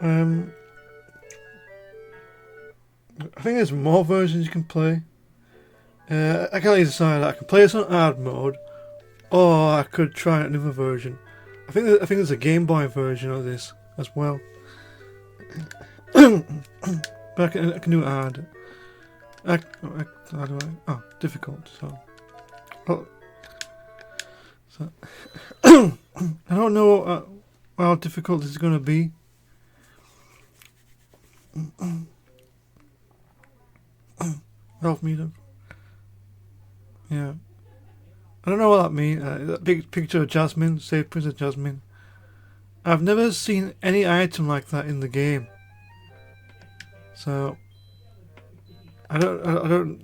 I think there's more versions you can play. I can't really decide. I can play this on hard mode, or I could try another version. I think there's a Game Boy version of this as well. But I can do it hard. How do I? Oh, difficult. So I don't know how difficult this is going to be. Health meter. Yeah. I don't know what that means. That big picture of Jasmine, save Princess Jasmine. I've never seen any item like that in the game. So I don't.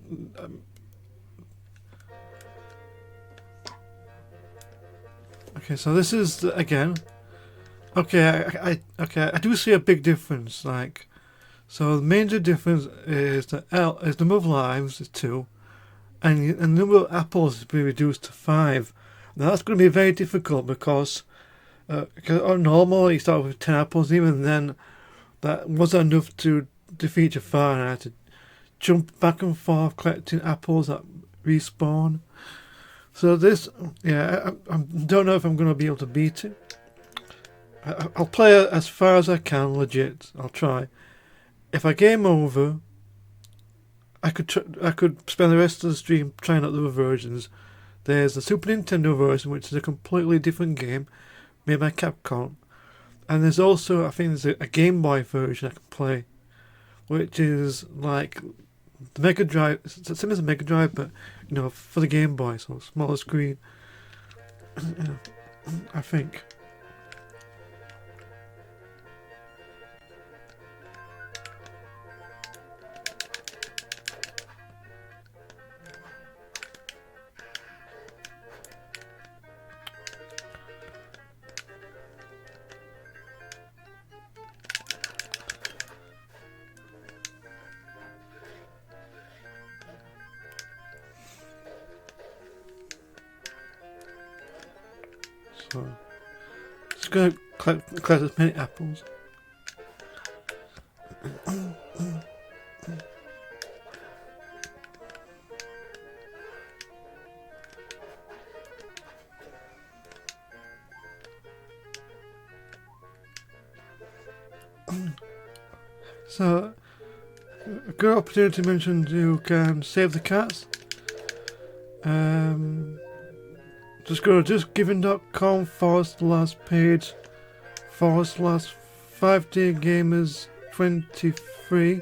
Okay, so this is again. Okay, I do see a big difference. Like, So the major difference is the number of lives is 2, and the number of apples has been reduced to 5. Now that's going to be very difficult because on normal you start with 10 apples. Even then, that wasn't enough to defeat Jafar, and I had to jump back and forth collecting apples that respawn. So this, I don't know if I'm going to be able to beat it. I'll play it as far as I can, legit. I'll try. If I game over, I could spend the rest of the stream trying out the other versions. There's the Super Nintendo version, which is a completely different game made by Capcom, and there's also, I think, there's a Game Boy version I can play, which is like the Mega Drive. It's the same as a Mega Drive, but for the Game Boy, so smaller screen. I think. So, just going to collect as many apples. So, a good opportunity to mention you can save the cats. Just go to justgiving.com/page/ 5daygamers23.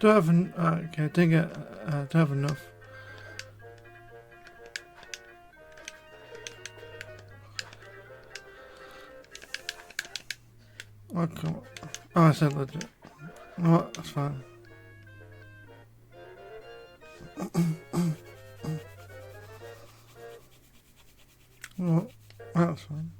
Don't have enough. Okay. Oh, I said legit. No, that's fine. Well, that's fine.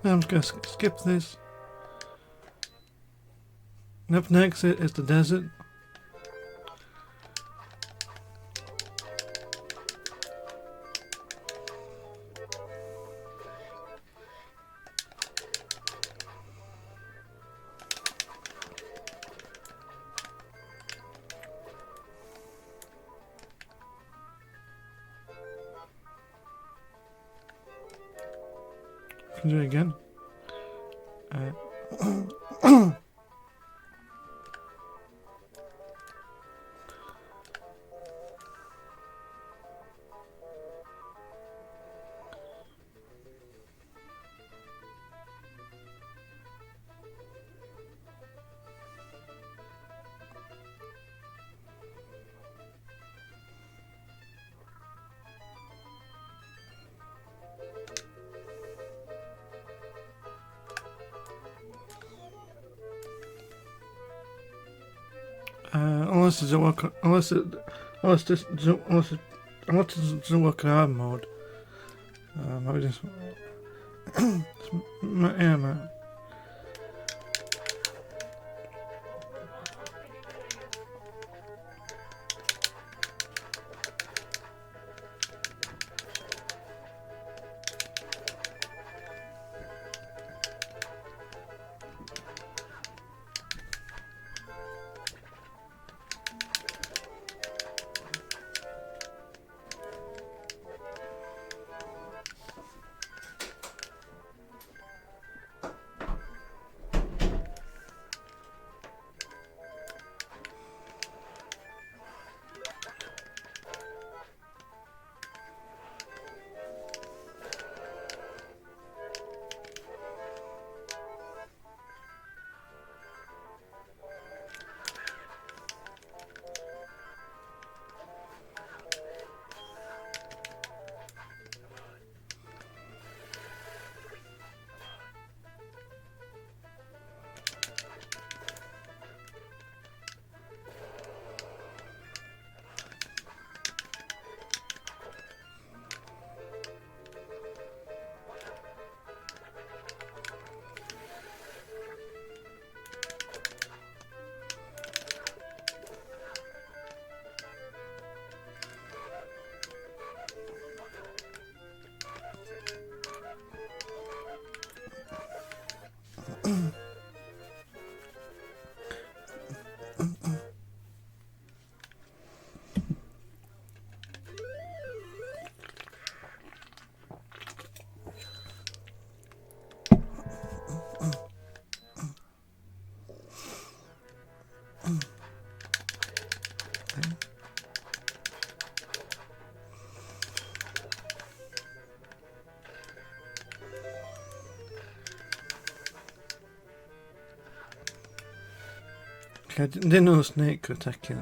I'm just going to skip this. And up next is the desert. Can do it again. Unless it doesn't work. Unless it doesn't work in hard mode. Maybe this. Yeah, man. I didn't know a snake could attack you.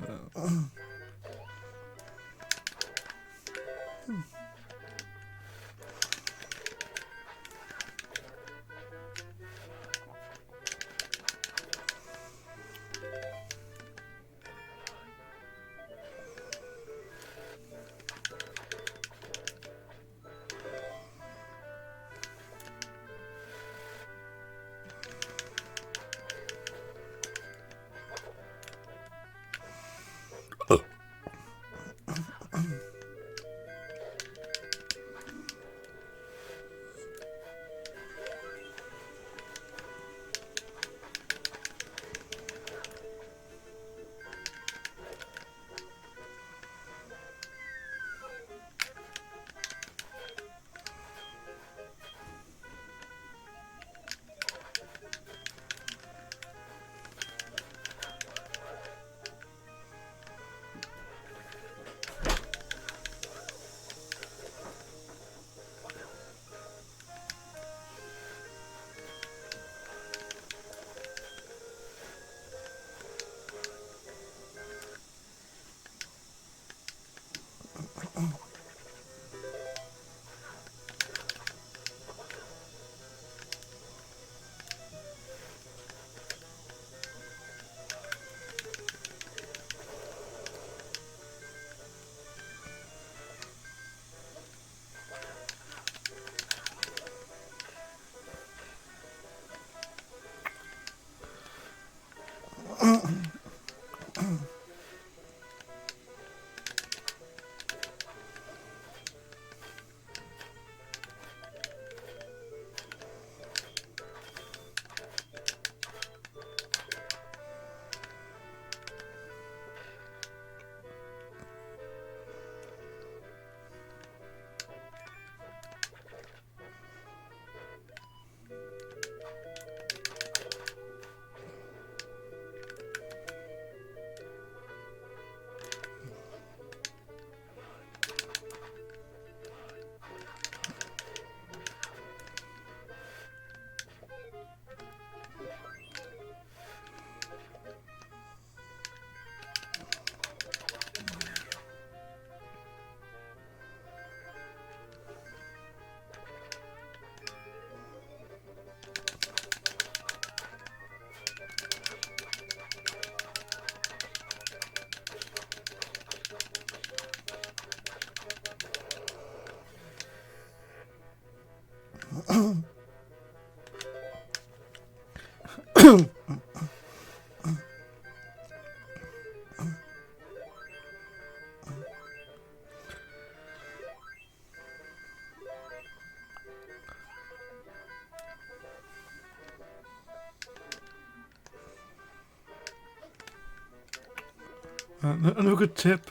Another good tip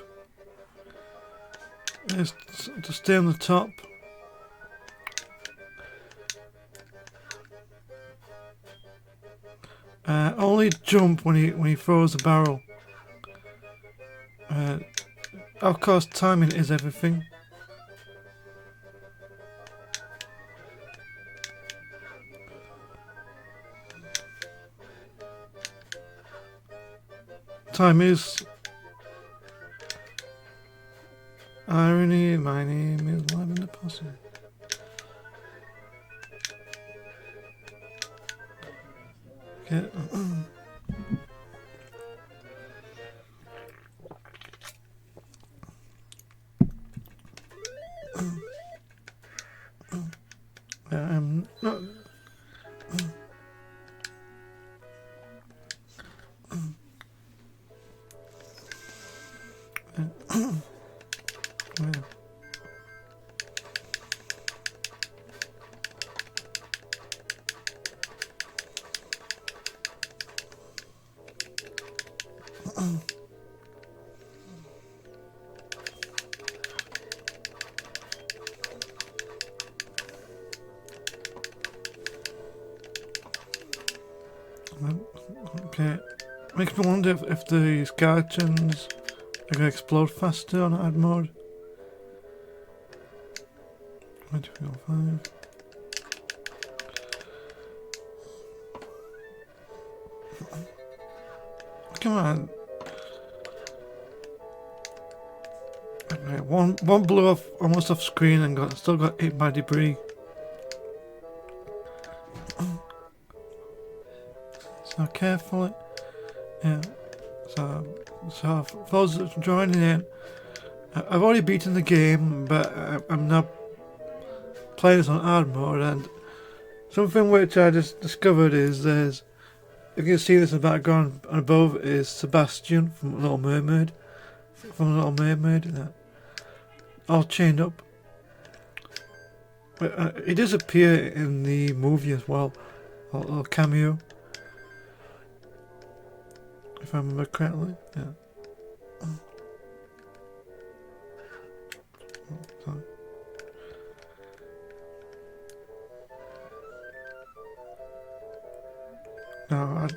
is to stay on the top. Only jump when he throws the barrel. Of course, timing is everything. Time is irony. My name is Lavender Possum. Okay. Not. Okay, makes me wonder if the skeletons are gonna explode faster on hard mode. 5. Come on. Okay, one blew off almost off screen and still got hit by debris. So carefully, yeah. So for those that are joining in, I've already beaten the game, but I'm now playing this on hard mode. And something which I just discovered is you can see this in the background and above is Sebastian from Little Mermaid, all chained up. But he does appear in the movie as well, a little cameo. If I remember correctly, yeah. Oh, sorry. No,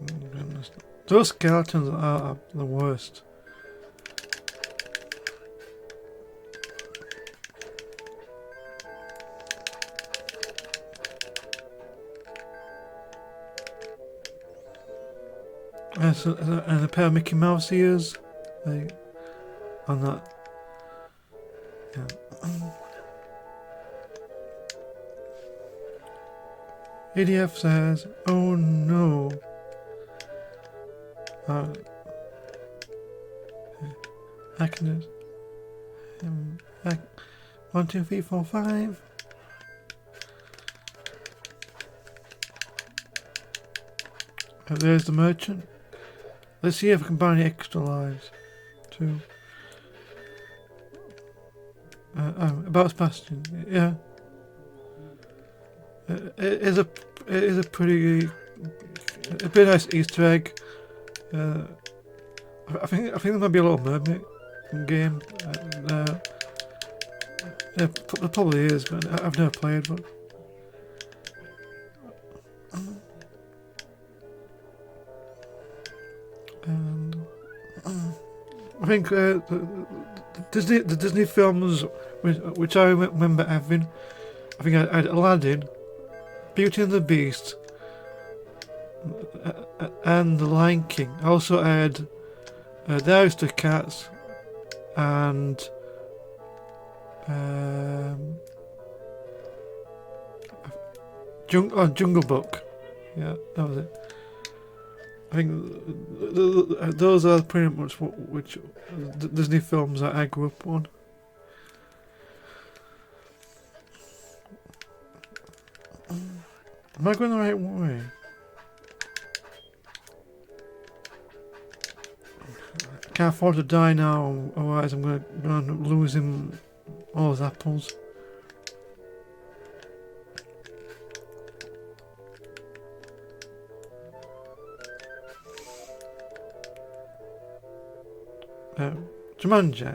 goodness. Those skeletons are the worst. And a pair of Mickey Mouse ears, on that. Yeah. EDF says, "Oh no." I can do. 1, 2, 3, 4, 5. There's the merchant. Let's see if I can buy any extra lives. 2. About Sebastian. Yeah. It is a pretty nice Easter egg. I think there might be a Little Mermaid game. Yeah, there probably is, but I've never played one. And I think the Disney films which I remember having, I think I had Aladdin, Beauty and the Beast, and The Lion King. I also had The Aristocats and Jungle Book. Yeah, that was it. I think those are pretty much which Disney films that I grew up on. Am I going the right way? I can't afford to die now, otherwise I'm going to end up losing all those apples. Jumanji.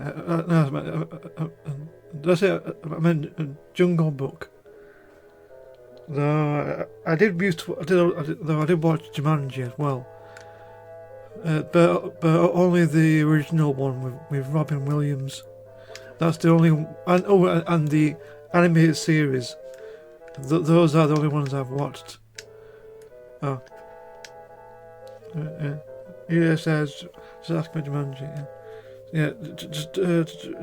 Did I say I meant Jungle Book? Though I did watch Jumanji as well, but only the original one with Robin Williams. That's the only and the animated series. Those are the only ones I've watched. Oh, yeah. Says just ask me Jumanji. Yeah,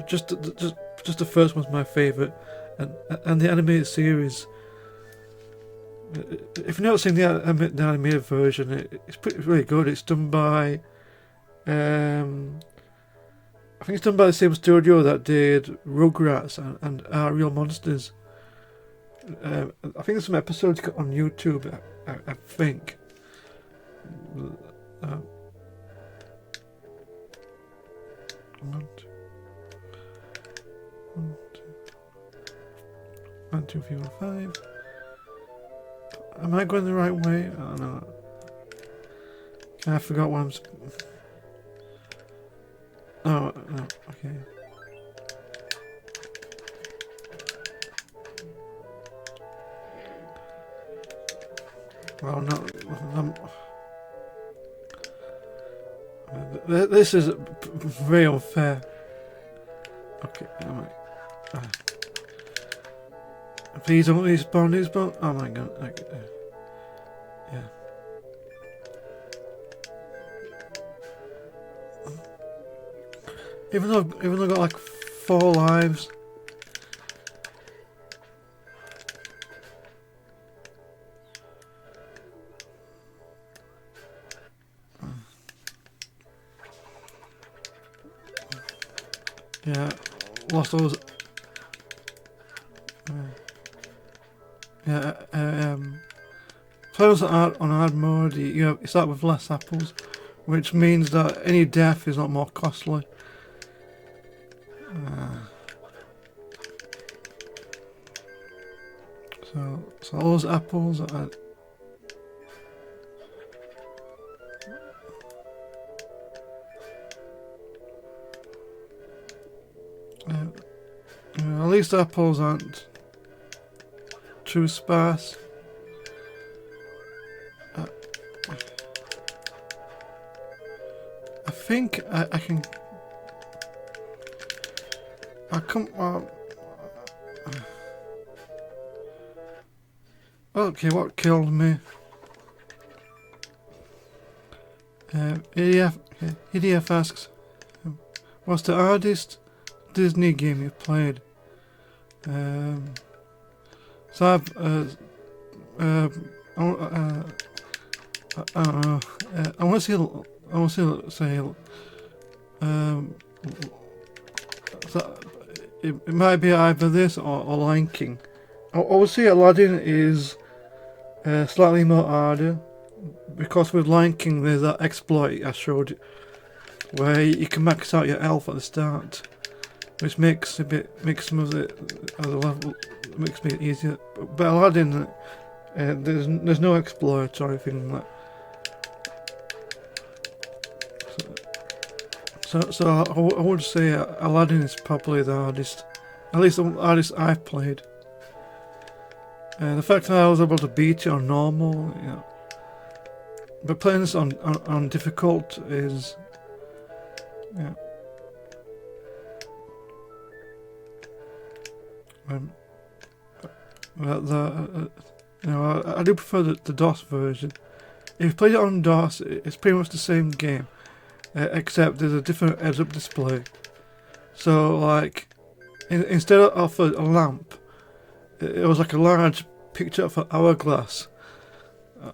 just the first one's my favourite, and the animated series. If you've not seen the animated version, it's really good. It's done by, I think it's done by the same studio that did Rugrats and Our Real Monsters. I think there's some episodes on YouTube. I think. One, two, 3, 4, 5. Am I going the right way? Oh no. I forgot what I'm. Oh no. Okay. Well, no. This is very unfair. Okay. Please don't respawn. Oh my god. Okay. Yeah. Even though I got like 4 lives. Yeah, lost those. Players on hard mode, you start with less apples, which means that any death is not more costly. So those apples are. At least the apples aren't too sparse. I think I can. Okay, what killed me? EDF asks, what's the hardest Disney game you've played? So I've I don't know. I want to say so it might be either this or Lion King. I would say Aladdin is slightly more harder, because with Lion King there's that exploit I showed you, where you can max out your health at the start, which makes some of the other level makes it easier. But Aladdin, there's no exploit or anything like that. So I would say Aladdin is probably the hardest, at least the hardest I've played. The fact that I was able to beat it on normal, but playing this on difficult is, I do prefer the DOS version. If you played it on DOS, it's pretty much the same game, except there's a different heads-up display. So, like, instead of a lamp, it was like a large picture of an hourglass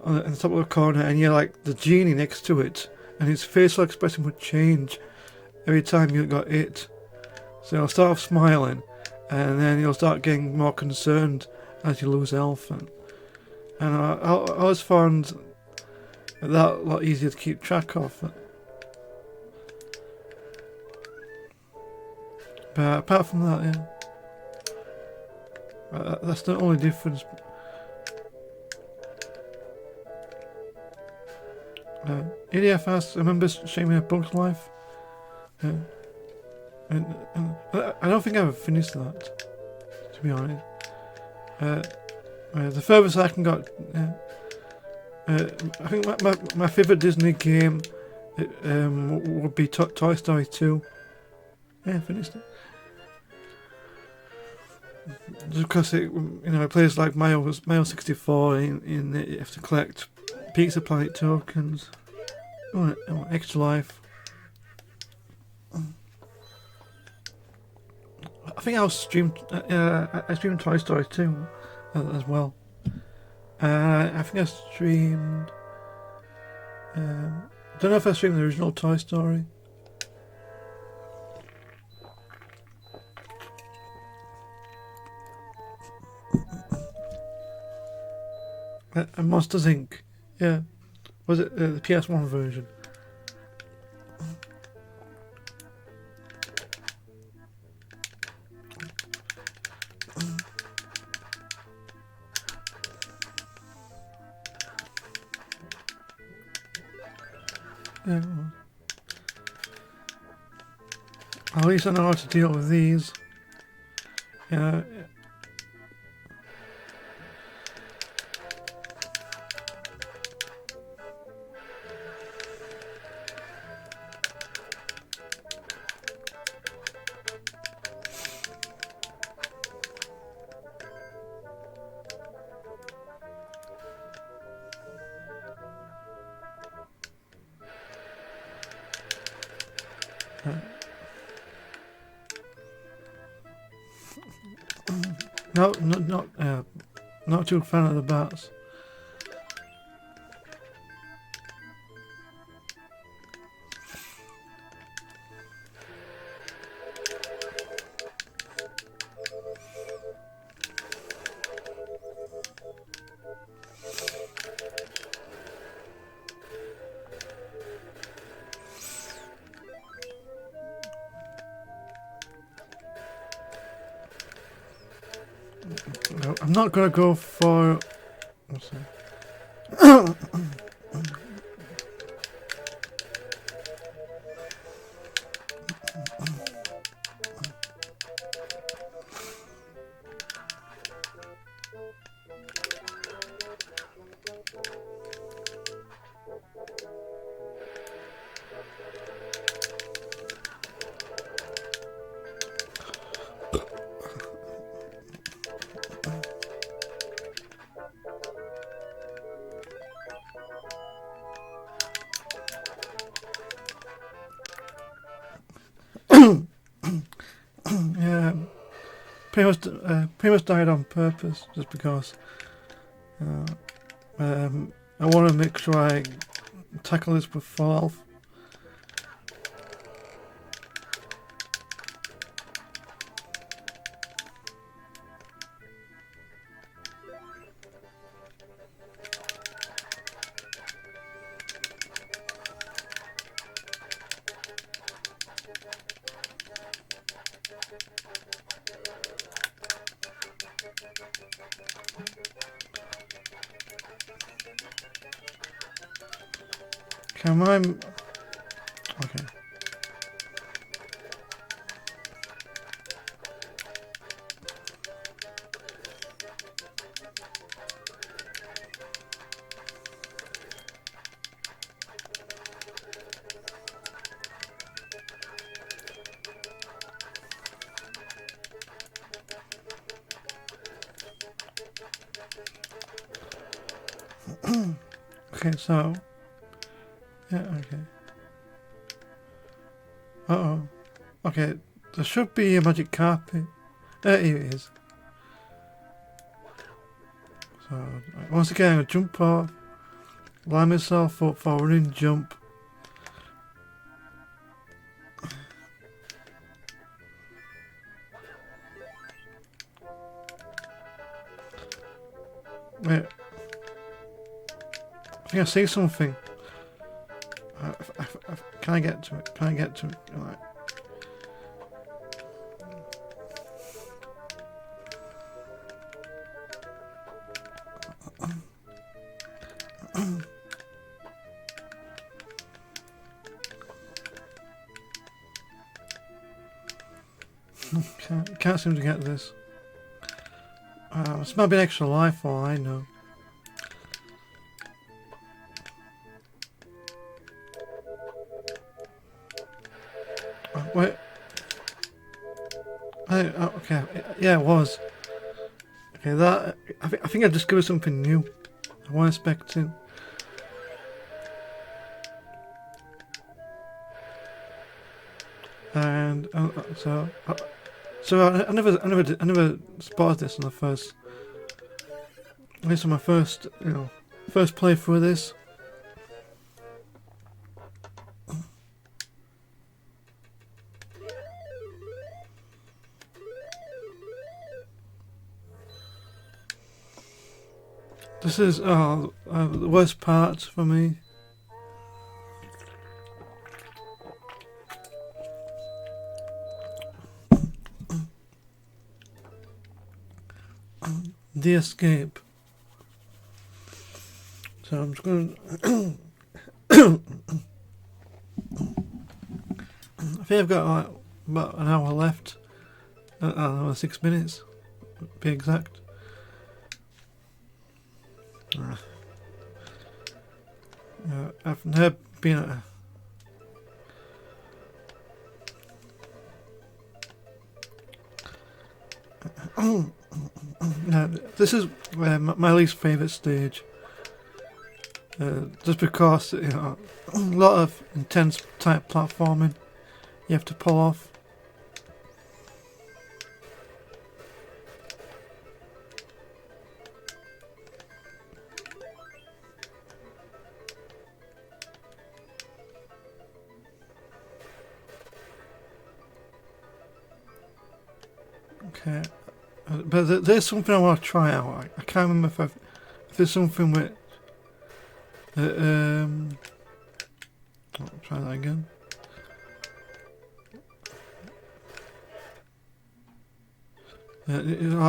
in the top of the corner, and you're like the genie next to it, and his facial expression would change every time you got hit. So you'll start off smiling, and then you'll start getting more concerned as you lose health, and And I always found that a lot easier to keep track of. But apart from that, yeah, that's the only difference. EDFS, I remember showing me a Bug's Life. And I don't think I ever finished that, to be honest. The furthest I can got, I think my favourite Disney game would be Toy Story 2. Yeah, I finished it. Just because it plays like Mario 64 in it, you have to collect Pizza Planet tokens. Oh, extra life. I think I streamed Toy Story 2 as well. I think I streamed. Don't know if I streamed the original Toy Story. And Monsters Inc. Yeah. Was it the PS1 version? Yeah. At least I know how to deal with these. Yeah. No, not too fan of the bats. No, I'm not gonna go for. What's that? Yeah, pretty much died on purpose, just because I want to make sure I tackle this with full health. Can I? Okay. Okay, so. Yeah, okay. Uh-oh. Okay, there should be a magic carpet. Here it is. So, once again, I'm going to jump off, line myself up for a running jump. Wait. think I see something. Can I get to it? Can I get to it? Alright. Can't seem to get this. This might be an extra life for all I know. Wait. Okay. Yeah, it was. Okay, that. I think I discovered something new. I wasn't expecting. And so I never spotted this on the first. At least on my first, first playthrough of this. This is the worst part for me. The escape. So I'm just going to I think I've got like about an hour left. I don't know, 6 minutes to be exact. I've never been at this is my least favourite stage. Just because, a lot of intense type platforming you have to pull off. Okay, but there's something I want to try out. I can't remember if there's something with. I'll try that again.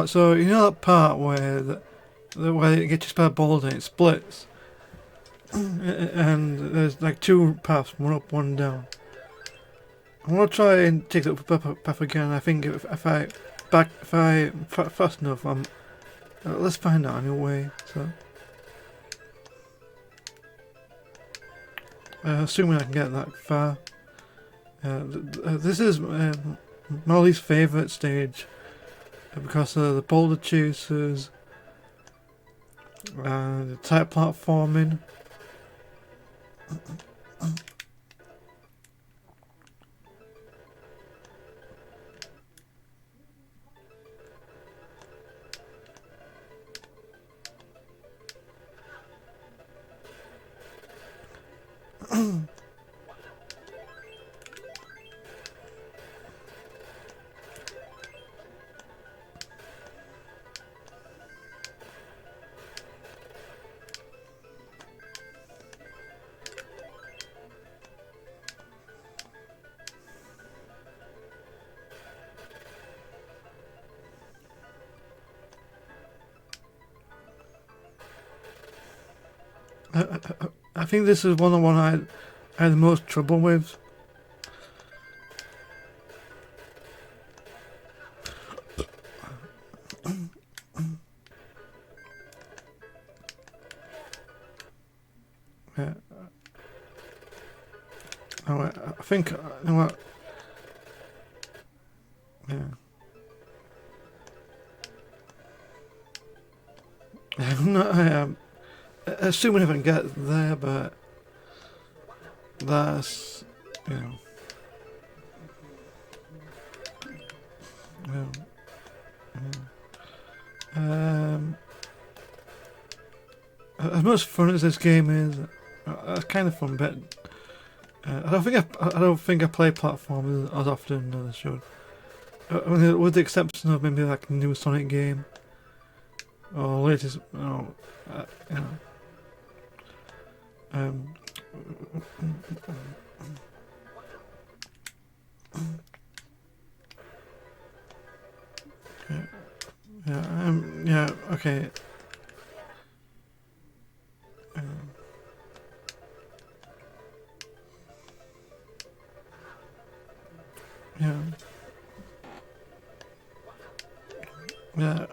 So you know that part where where it gets by a boulder and it splits, and there's like two paths, one up, one down. I want to try and take that path again. I think if I fast enough, let's find out anyway. So, assuming I can get that far. This is my least favourite stage because of the boulder chasers, the tight platforming. I think this is one I had the most trouble with. Yeah. Oh, I think, you know what? Yeah. I'm not, assuming if I can get there, but that's, as much fun as this game is, it's kind of fun, but I don't think I play platformers as often as I should. I mean, with the exception of maybe like a new Sonic game or latest, yeah, okay. Yeah. Yeah.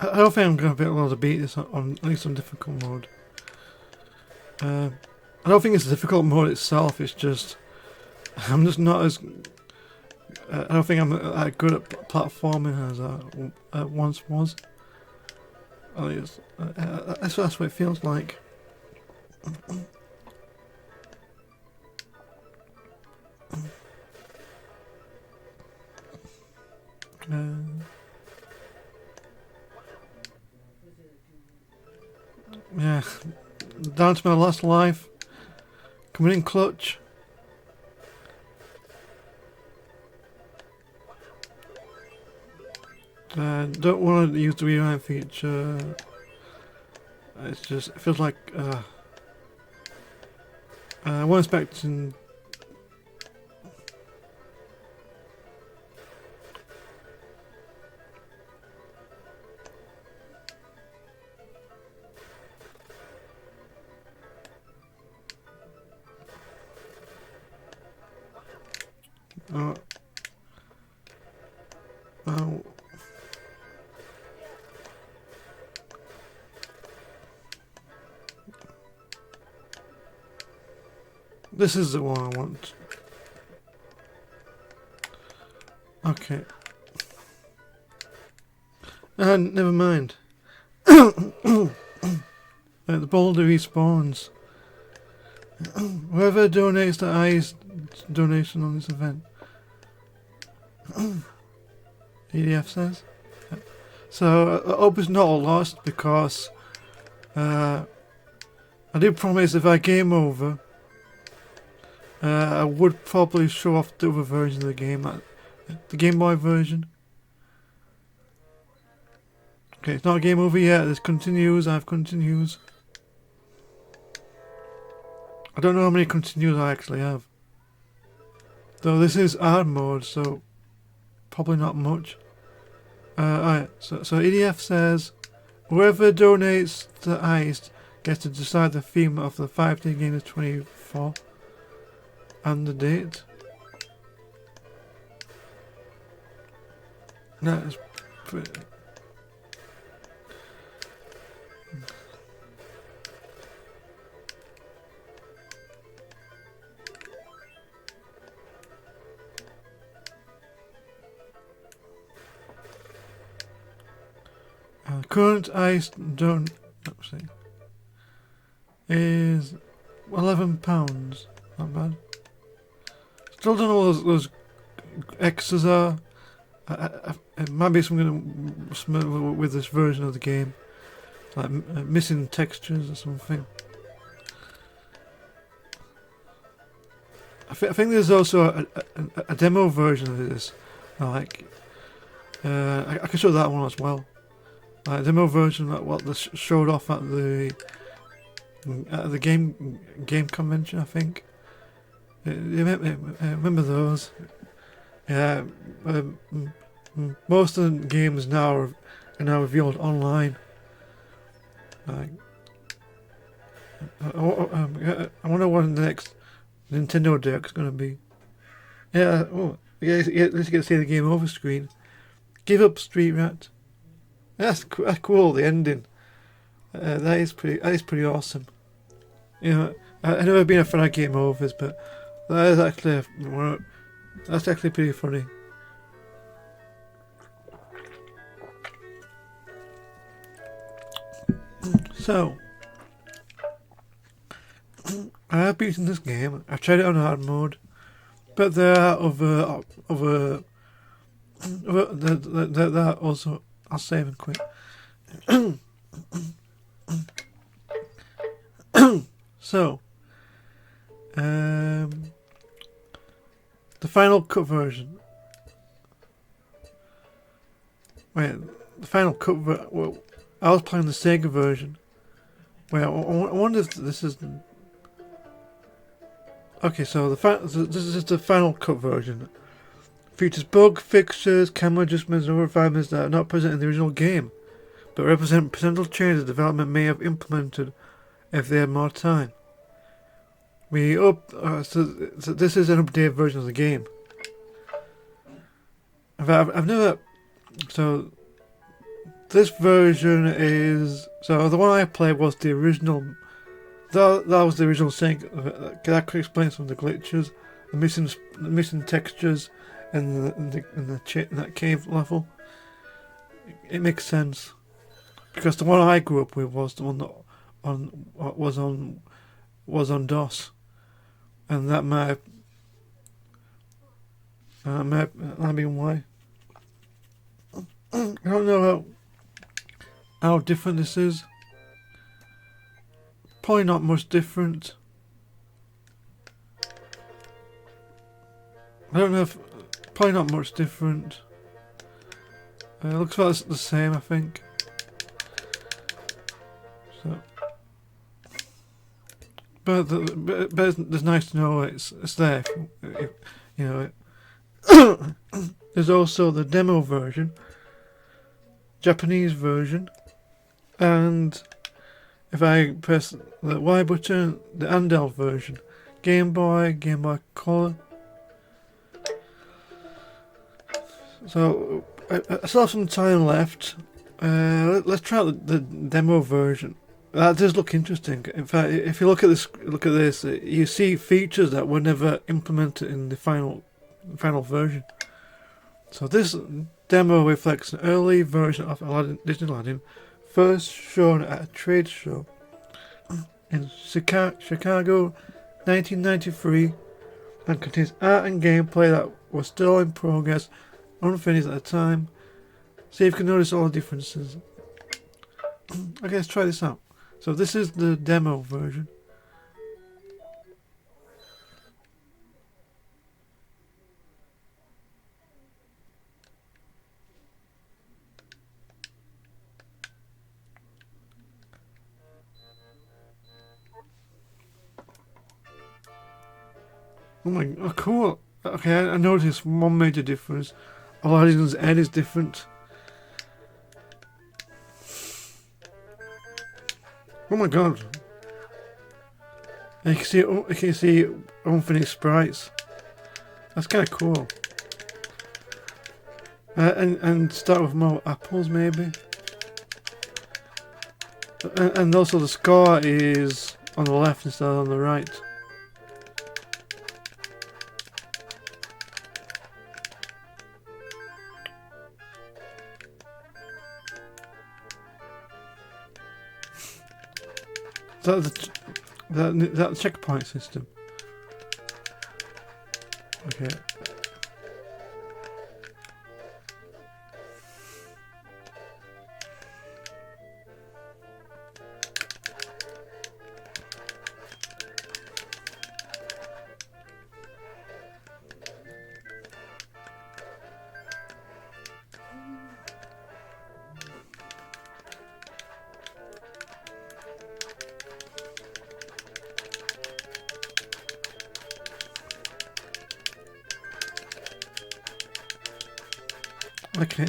I don't think I'm going to be able to beat this on at least on difficult mode. I don't think it's the difficult mode itself, it's just... I'm just not as... I don't think I'm good at platforming as I once was. At least, that's what it feels like. Yeah, down to my last life. Coming in clutch. Don't want to use the rewind feature. It's just, it feels like I wasn't expecting. Oh. This is the one I want. Okay. Never mind. The boulder respawns. Whoever donates the highest donation on this event. EDF says. So I hope it's not all lost because I did promise if I game over, I would probably show off the other version of the game, the Game Boy version. Okay, it's not a game over yet. This continues. I have continues. I don't know how many continues I actually have. Though this is hard mode, so probably not much. Alright, so EDF says whoever donates the highest gets to decide the theme of the 5-day gamers 24 and the date. That is pretty. Current ice don't is £11. Not bad. Still don't know what those X's are. It might be something with this version of the game, like missing textures or something. I think there's also a demo version of this. Like, I can show that one as well. Like demo version, like what they showed off at the game convention, I think. Remember those? Yeah. Most of the games now are now revealed online. Like, I wonder what the next Nintendo Direct's gonna be. Yeah. Oh, yeah. Let's get to see the game over screen. Give up, Street Rat. That's cool. The ending. That is pretty awesome. You know, I've never been a fan of game overs, but that is actually pretty funny. So, I have beaten this game. I've tried it on hard mode, but there are other that also. I'll save and quit. So, the Final Cut version. Wait, the Final Cut well, I was playing the Sega version. Wait, I wonder if this is... Okay, so this is the final cut version. Features bug fixtures, camera adjustments, and other refinements that are not present in the original game, but represent potential changes the development may have implemented if they had more time. So this is an updated version of the game. I've never. So this version is. So the one I played was the original. That was the original sync. That could explain some of the glitches, the missing textures, in that cave level. It makes sense because the one I grew up with was the one that was on DOS, and that might have been why. I don't know how different this is. Probably not much different. I don't know if... Probably not much different. It looks like it's the same, I think. So, but it's nice to know it's there. If, you know it. There's also the demo version, Japanese version, and if I press the Y button, the Andel version, Game Boy Color. So I still have some time left. Let's try out the demo version. That does look interesting. In fact, if you look at this, you see features that were never implemented in the final version. So this demo reflects an early version of Disney Aladdin, first shown at a trade show in Chicago, 1993, and contains art and gameplay that was still in progress, unfinished at the time. See if you can notice all the differences. Okay, let's try this out. So this is the demo version. Oh cool. Okay, I noticed one major difference. Aladdin's head is different. Oh my god. And you can see unfinished sprites. That's kind of cool. And start with more apples maybe. And also the score is on the left instead of on the right. That checkpoint system. Okay. Okay.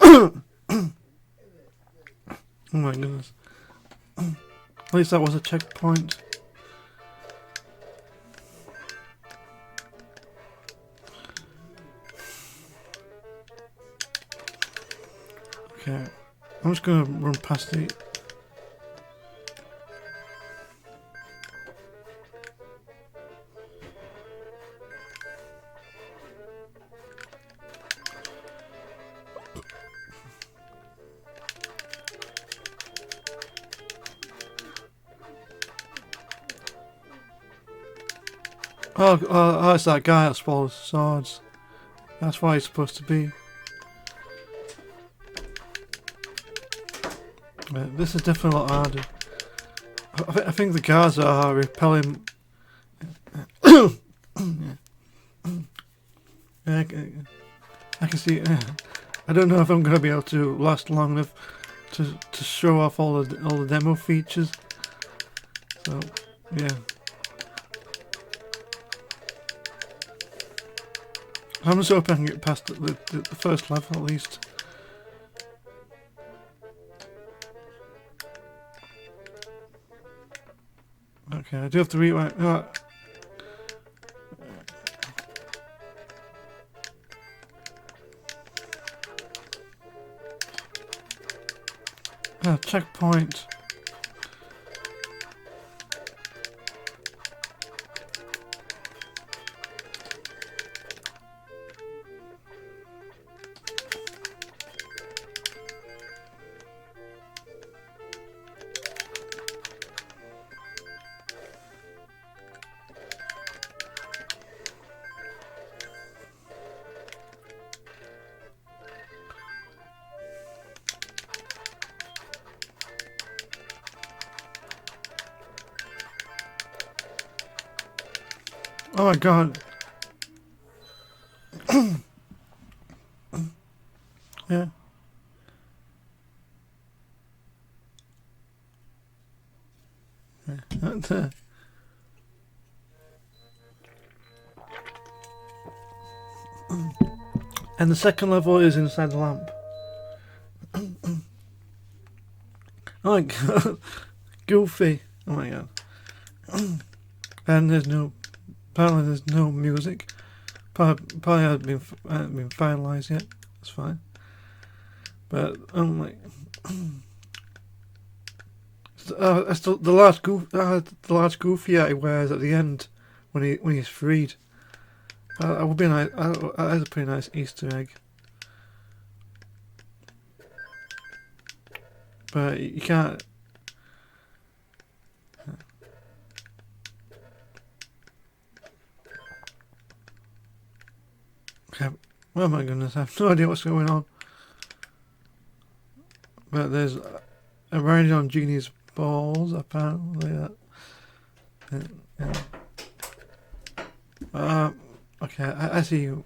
Oh my goodness. At least that was a checkpoint. Okay. I'm just gonna run past the... Oh, it's that guy that swallows swords. That's why he's supposed to be. This is definitely a lot harder. I think the guards are repelling. Yeah, I can see. I don't know if I'm going to be able to last long enough to show off all the demo features. So, yeah. I'm just hoping I can get past the first level at least. Okay, I do have to rewind. Checkpoint. Oh my god. Yeah. And the second level is inside the lamp. Oh my god. Goofy. Oh my god. And apparently there's no music. Probably hasn't been finalised yet. That's fine. But I'm like, the large goofy hat he wears at the end when he's freed. That would be nice. That's a pretty nice Easter egg. But you can't. Okay. Oh my goodness, I have no idea what's going on. But there's arranged on Genie's balls, apparently. Okay, I see you.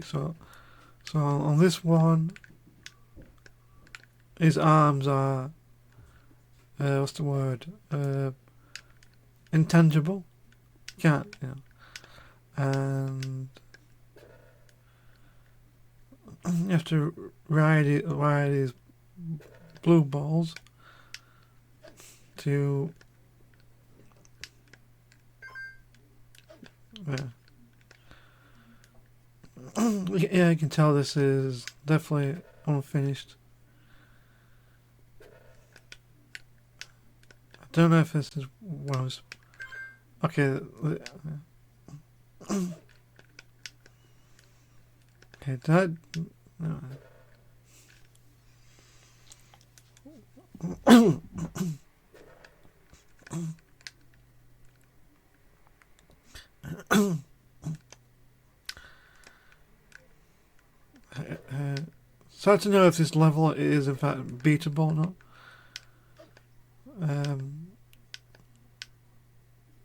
So on this one, his arms are what's the word? Intangible. Can't, you know. And you have to ride his blue balls to yeah, you can tell this is definitely unfinished. I don't know if this is what I was. Okay. Okay, that. No. It's hard to know if this level is in fact beatable or not.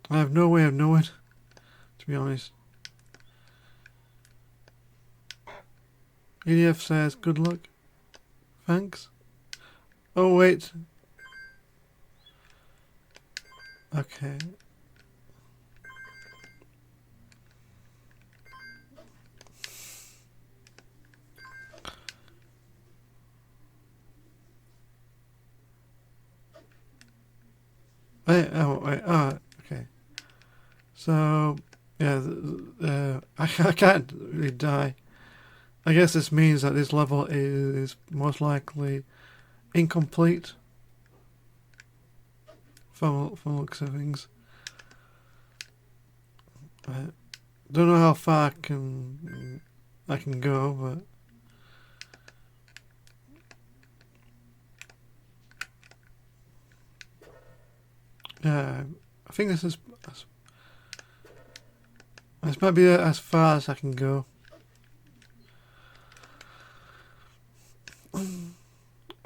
I have no way of knowing, to be honest. EDF says, good luck. Thanks. Oh, wait. Okay. Wait, okay. So, yeah, I can't really die. I guess this means that this level is most likely incomplete from looks of things. I don't know how far I can go, but yeah, I think this might be as far as I can go.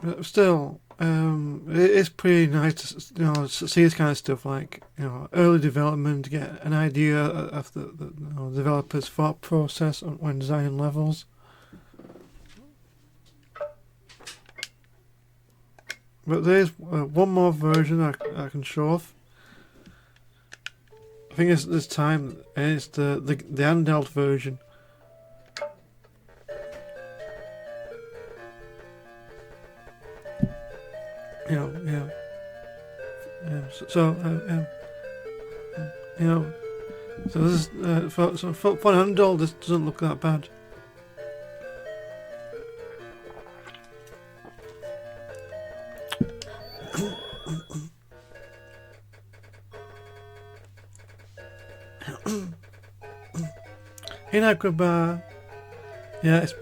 But still, it is pretty nice to see this kind of stuff, like early development, to get an idea of the developer's thought process when designing levels. But there's one more version I can show off. I think it's this time it's the handheld version. Yeah. So so this is for handheld. This doesn't look that bad. In Aquabar, yeah, it's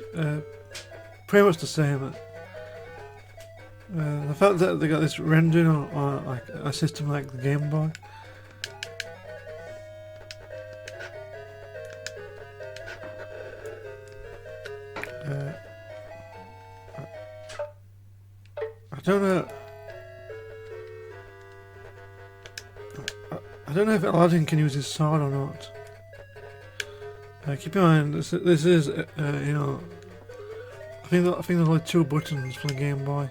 pretty much the same. The fact that they got this rendering on like a system like the Game Boy. I don't know. I don't know if Aladdin can use his sword or not. Keep in mind, this is I think there's only 2 buttons for the Game Boy.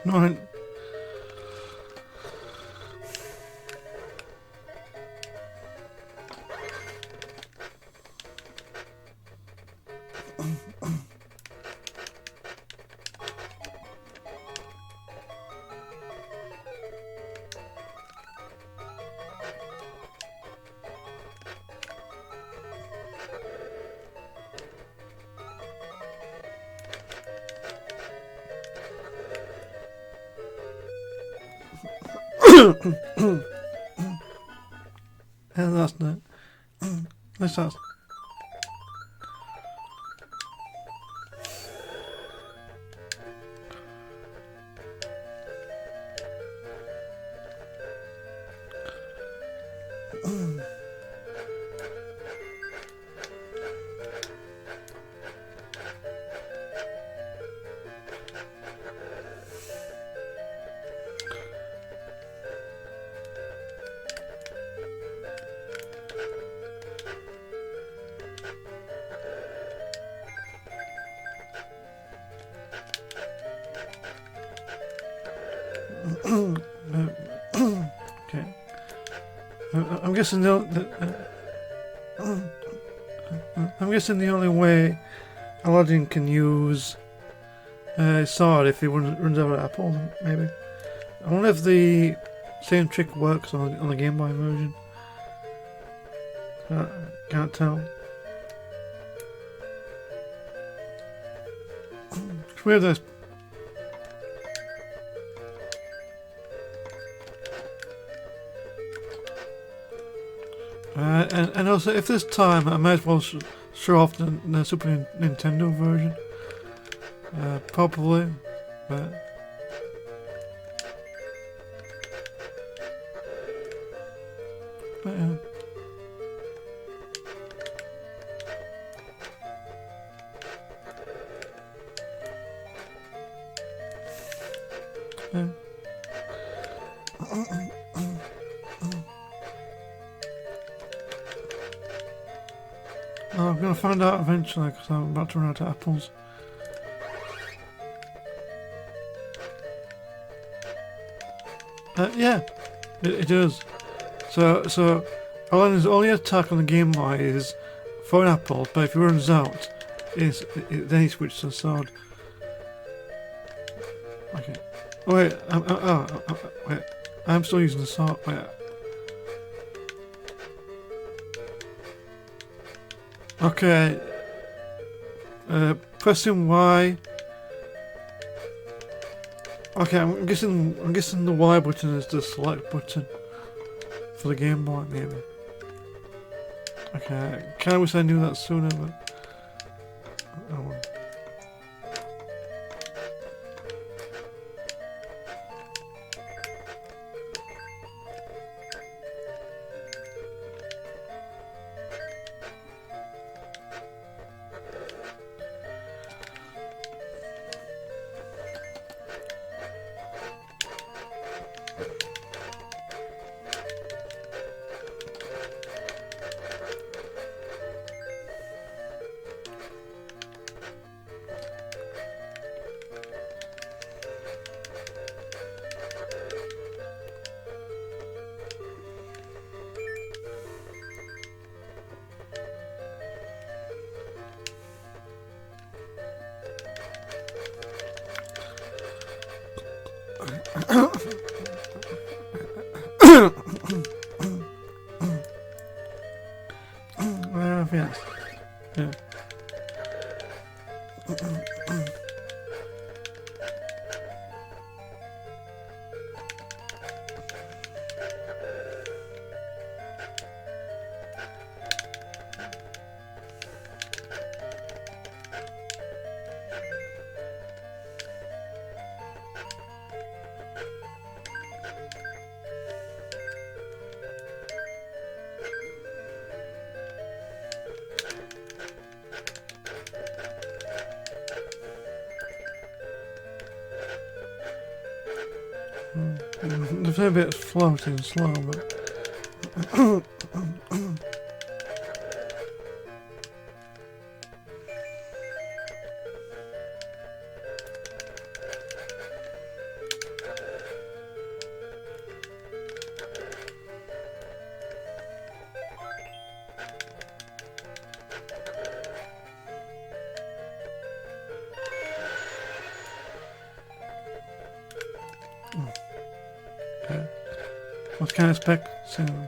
No. And that's not. Let's ask. I'm guessing I'm guessing the only way Aladdin can use his sword if he runs out of apples, maybe. I wonder if the same trick works on the Game Boy version. Can't tell. It's weird this. And also, if this time, I might as well show off the Super Nintendo version. Probably, but yeah. Yeah. I'm gonna find out eventually because I'm about to run out of apples. Yeah, it does. So Aladdin's only attack on the Game Boy is for an apple, but if he runs out, then he switches to the sword. Okay. Wait, wait. I'm still using the sword. Wait. Okay. Pressing Y. Okay, I'm guessing the Y button is the select button for the Game Boy, maybe. Okay, kind of wish I knew that sooner, but oh well. Yes. Yeah. It's a bit floating slow, but okay. What can I expect soon?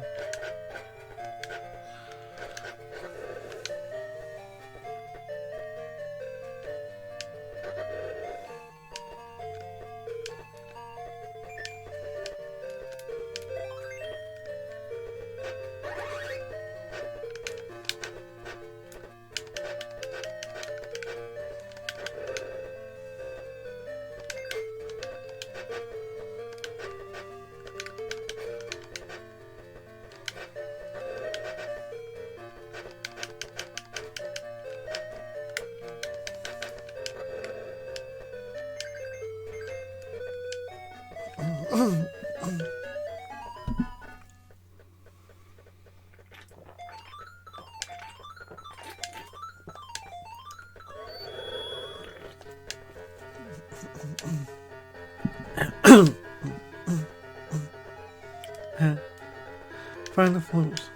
flutes.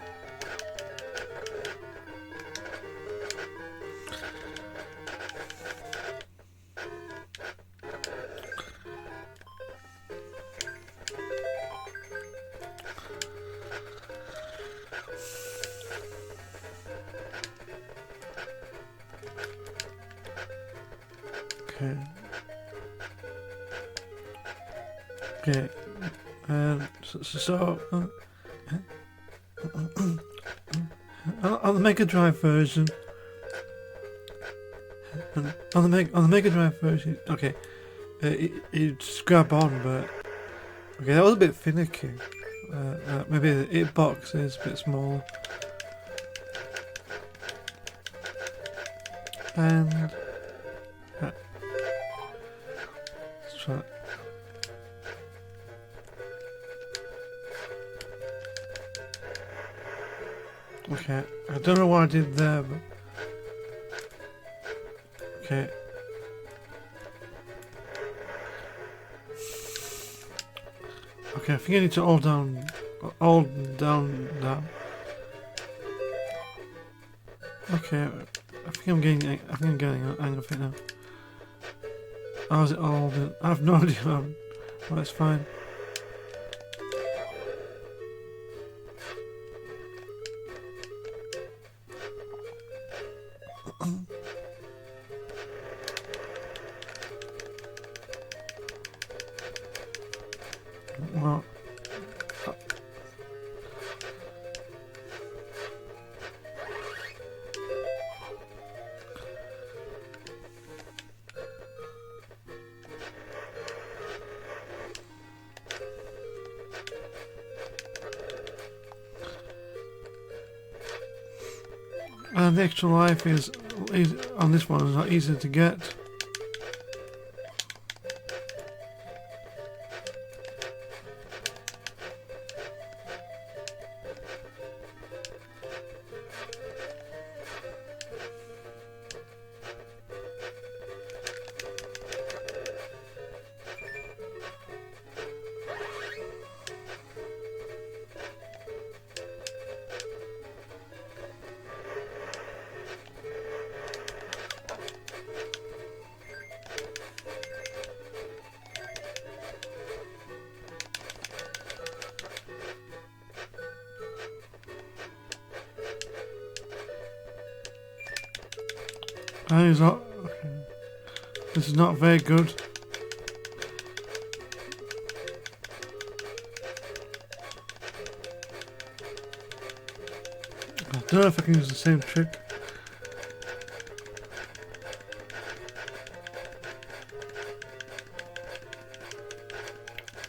Okay. Okay. On the Mega Drive version, on the Mega Drive version, okay, you just grab on, but okay, that was a bit finicky. Maybe the hitbox is a bit smaller, and let's try. Okay, I don't know what I did there, but okay. Okay, I think I need to hold down that. Okay, I think I'm getting the hang of it now. How's it all? I have no idea. Well, it's fine. Well, and the extra life is on this one is not easy to get. Okay. This is not very good. I don't know if I can use the same trick.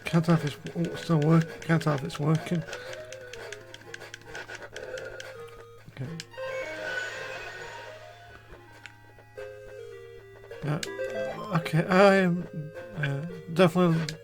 Can't tell if it's still working. Can't tell if it's working. Okay. Yeah. Okay. I am definitely.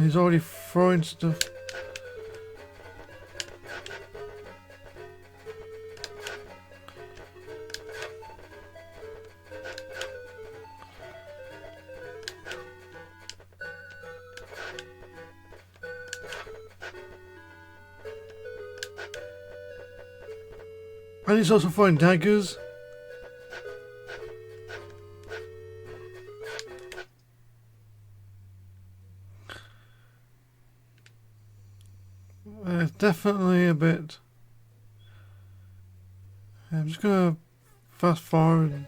He's already throwing stuff. And he's also throwing daggers. Definitely a bit. I'm just gonna fast forward.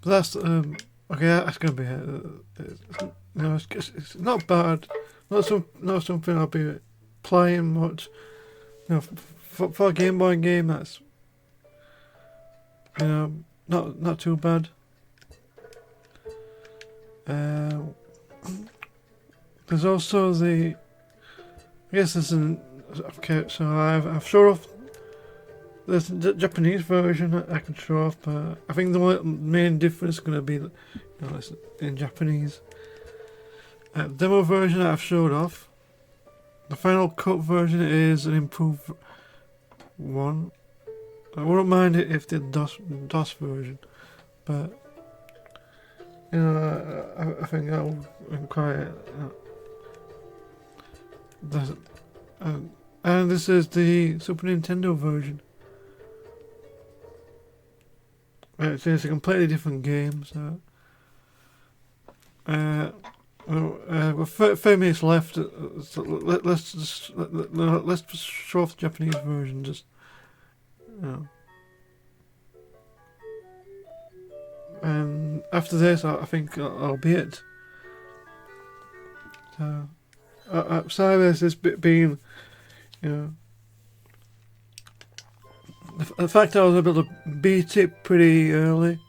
That's okay. That's gonna be it. No, it's not bad. Not something I'll be playing much. You know, for a Game Boy game, that's, you know, not too bad. There's also the, I guess this isn't, okay, so I've showed off, there's the Japanese version that I can show off, but I think the main difference is going to be, you know, it's in Japanese. Demo version that I've showed off. The final cut version is an improved one. I wouldn't mind it if the DOS version, but you know, I think that will require. And this is the Super Nintendo version. It's a completely different game, so. We've got 30 minutes left. So let's just show off the Japanese version. Just, you know. And after this, I think I'll be it. So, sorry, there's this bit being, you know, the fact that I was able to beat it pretty early.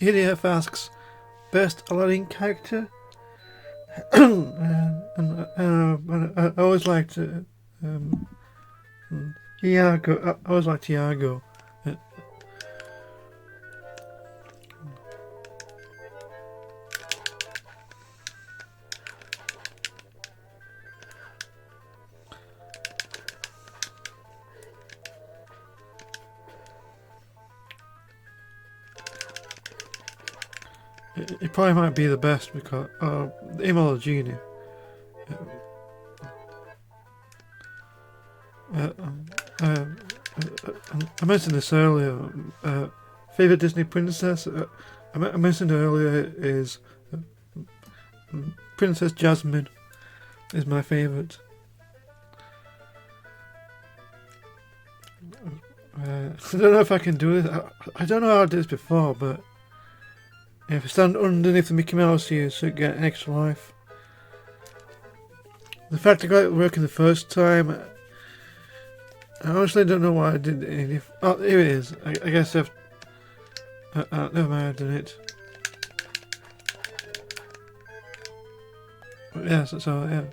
EDF asks, best Aladdin character? I always like to Iago. I always liked Iago. It probably might be the best because him or the genie. I mentioned this earlier. Favorite Disney princess. I mentioned earlier is Princess Jasmine. Is my favorite. I don't know if I can do this. I don't know how I did this before, but if you stand underneath the Mickey Mouse here, so you get an extra life. The fact I got it working the first time, I honestly don't know why I did it. Oh, here it is. I guess I've... never mind, I've done it. Yes, so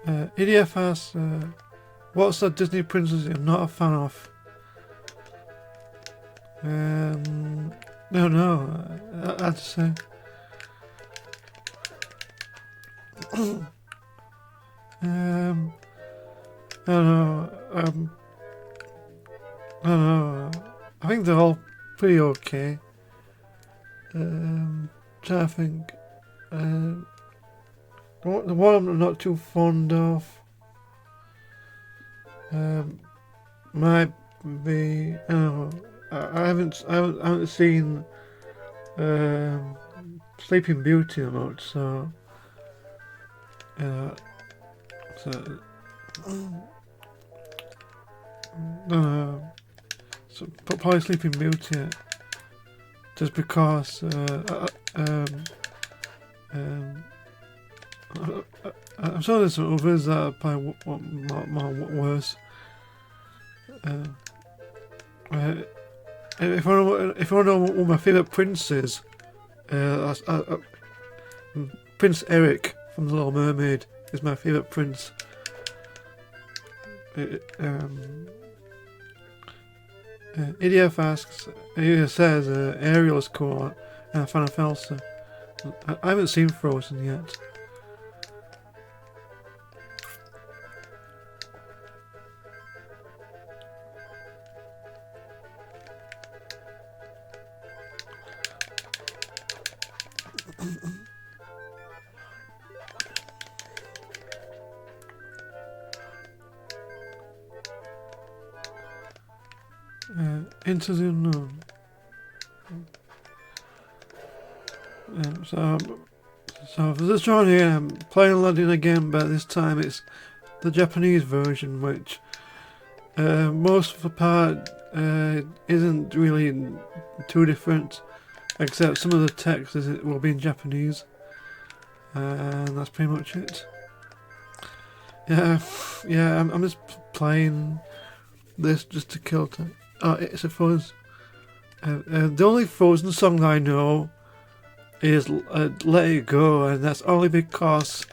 yeah. EDF asks, what's that Disney princess I'm not a fan of? No, I'd say. I don't know. I think they're all pretty okay. Trying to think. The one I'm not too fond of might be. I don't know. I haven't seen Sleeping Beauty much, so so probably Sleeping Beauty, just because I'm sure there's some others that are probably more worse. If I know what my favourite prince is, Prince Eric from The Little Mermaid is my favourite prince. EDF asks, he says Ariel is cool and a fan of Elsa. I haven't seen Frozen yet. Into the Unknown. So for this one here, I'm playing Aladdin again, but this time it's the Japanese version, which most of the part isn't really too different, except some of the text will be in Japanese, and that's pretty much it. Yeah, I'm just playing this just to kill time. Oh, it's a Frozen. The only Frozen song that I know is "Let It Go," and that's only because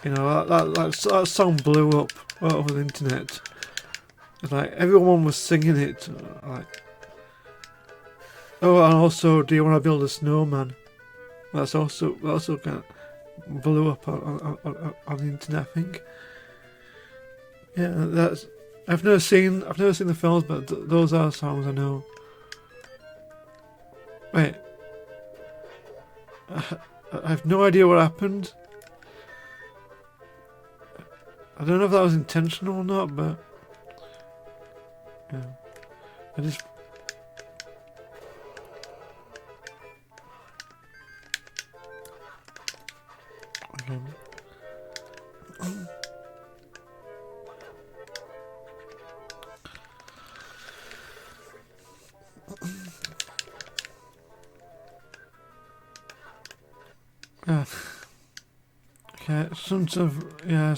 that song blew up all over the internet. It's like everyone was singing it. Like, oh, and also, "Do You Want to Build a Snowman?" That's also kind of blew up on the internet, I think. Yeah, I've never seen the films, but those are songs I know. Wait, I have no idea what happened. I don't know if that was intentional or not, but yeah, I just. Okay, Sons of. Yeah,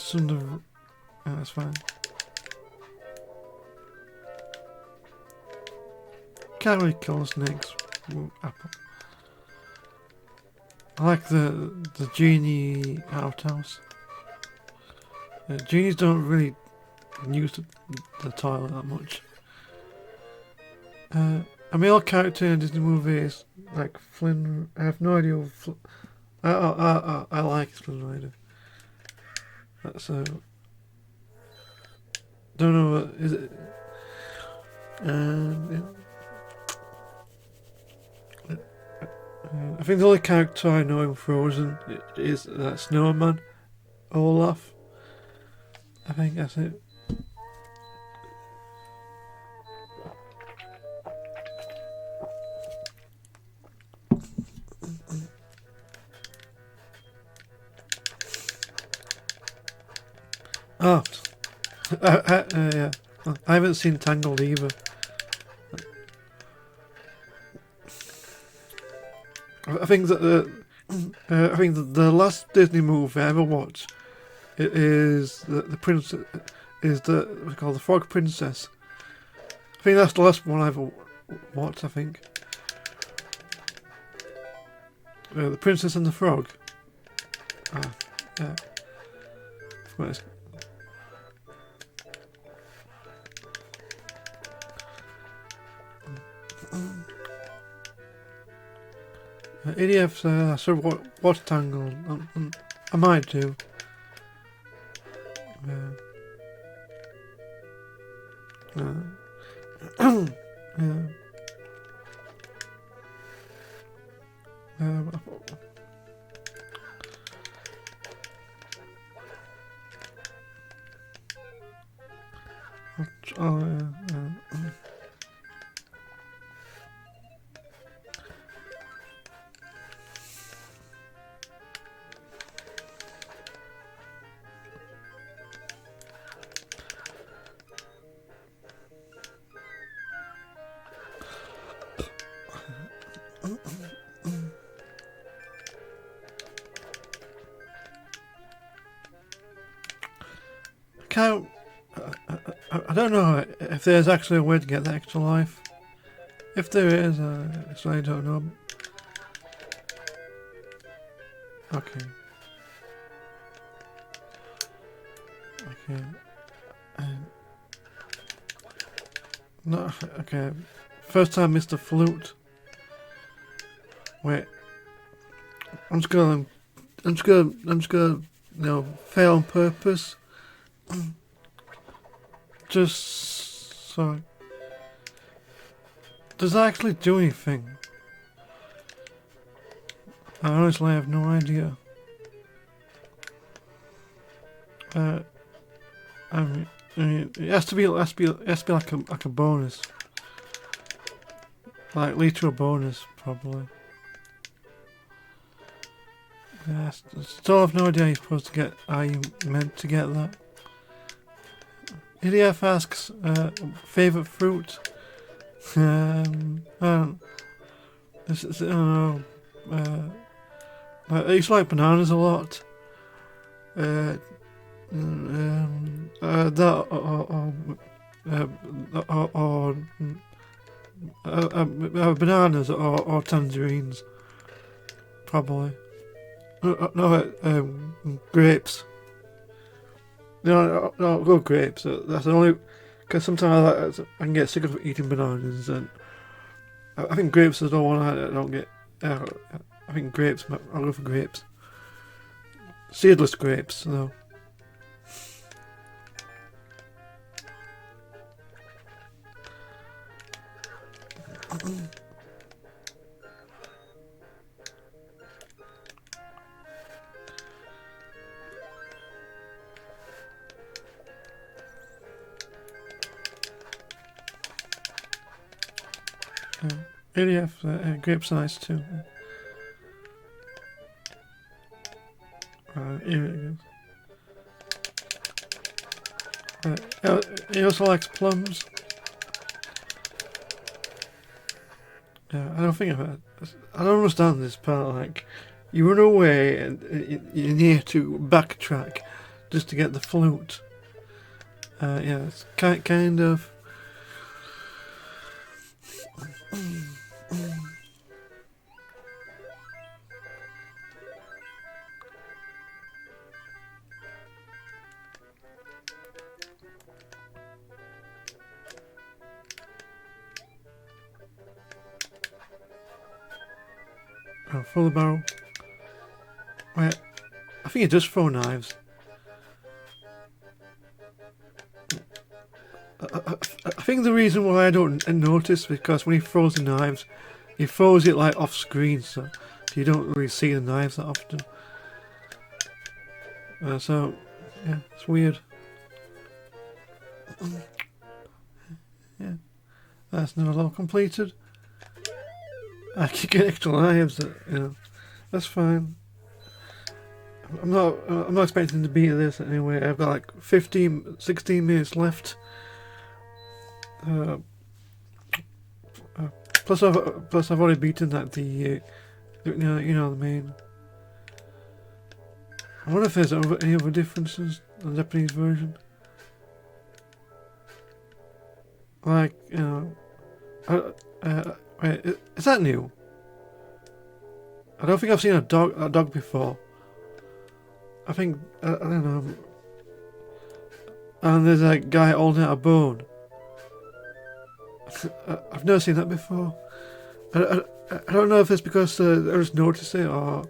that's fine. Can't really kill snakes. Apple. I like the genie outhouse. Genies don't really use the toilet that much. A male character in a Disney movie is like Flynn. I have no idea. I like Flynn Rider. That's don't know what is it. Yeah. I think the only character I know in Frozen is that snowman, Olaf. I think that's it. Oh, yeah. I haven't seen Tangled either. I think that the last Disney movie I ever watched is the princess is what's called the Frog Princess. I think that's the last one I ever watched. I think the Princess and the Frog. Yeah. EDF, so what's Tangled? I might do. Yeah. I don't know if there's actually a way to get the extra life. If there is, I don't know. Okay. No. Okay. First time, Mr. Flute. Wait. I'm just gonna, you know, fail on purpose. Just so. Does that actually do anything? I honestly have no idea. I mean, it has to be like a bonus. Like lead to a bonus, probably. Yeah, I still have no idea how you're supposed to get. How you meant to get that? EDF asks, favorite fruit. I don't know. I used to like bananas a lot. Bananas or tangerines, probably. Grapes. No, go grapes. That's the only. Because sometimes I can get sick of eating bananas, and I think grapes is the one I don't get. I think grapes. I'll go for grapes. Seedless grapes, though. ADF, grapes are nice too. Here it goes. He also likes plums. Yeah, I don't understand this part. Like, you run away and you need to backtrack just to get the flute. Yeah, it's kind of. Oh, throw the barrel. Wait, I think he does throw knives. I think the reason why I don't notice is because when he throws the knives, he throws it like off screen, so you don't really see the knives that often. So, yeah, it's weird. Yeah, that's another level completed. I can get extra lives, you know. That's fine. I'm not expecting to beat this anyway. I've got like 16 minutes left. Plus I've already beaten that you know the main. I wonder if there's any other differences in the Japanese version. Like, you know, wait, is that new? I don't think I've seen a dog before. I think I don't know. And there's a guy holding out a bone. I've never seen that before. I don't know if it's because I just noticed it or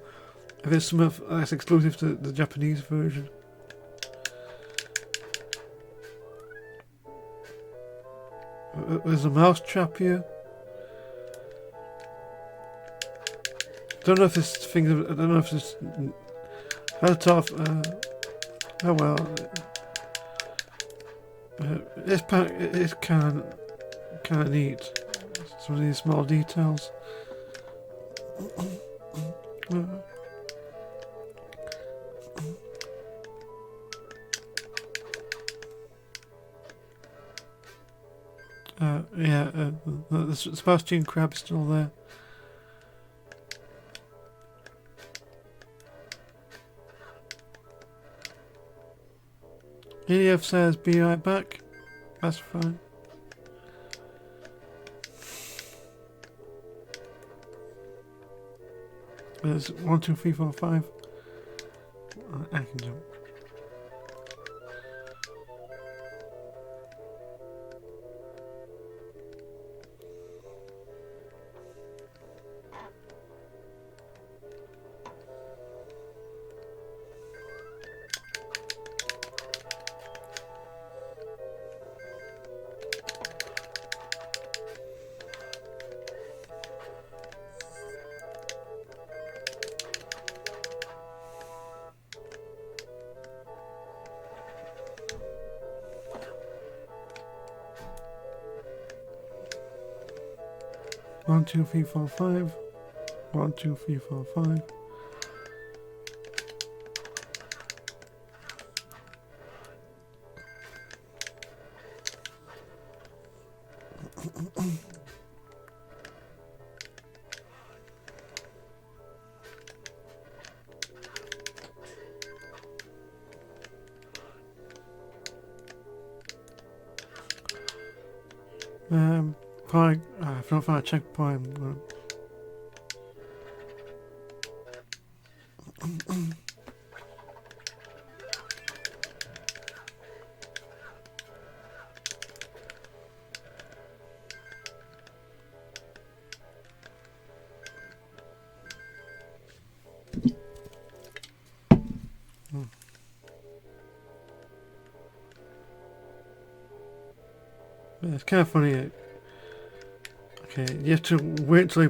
if it's something that's exclusive to the Japanese version. There's a mouse trap here. Don't know if this thing. I don't know if this. That's off. Oh well. It's kind of neat. Some of these small details. Yeah, the Sebastian crab's still there. EDF says be right back. That's fine. There's 1, 2, 3, 4, 5. I can jump. One, 2, 3, 4, 5. 1, 2, 3, 4, 5. Probably, if I don't find a checkpoint, I'm gonna... Yeah, it's kind of funny. Okay, you have to wait till yeah.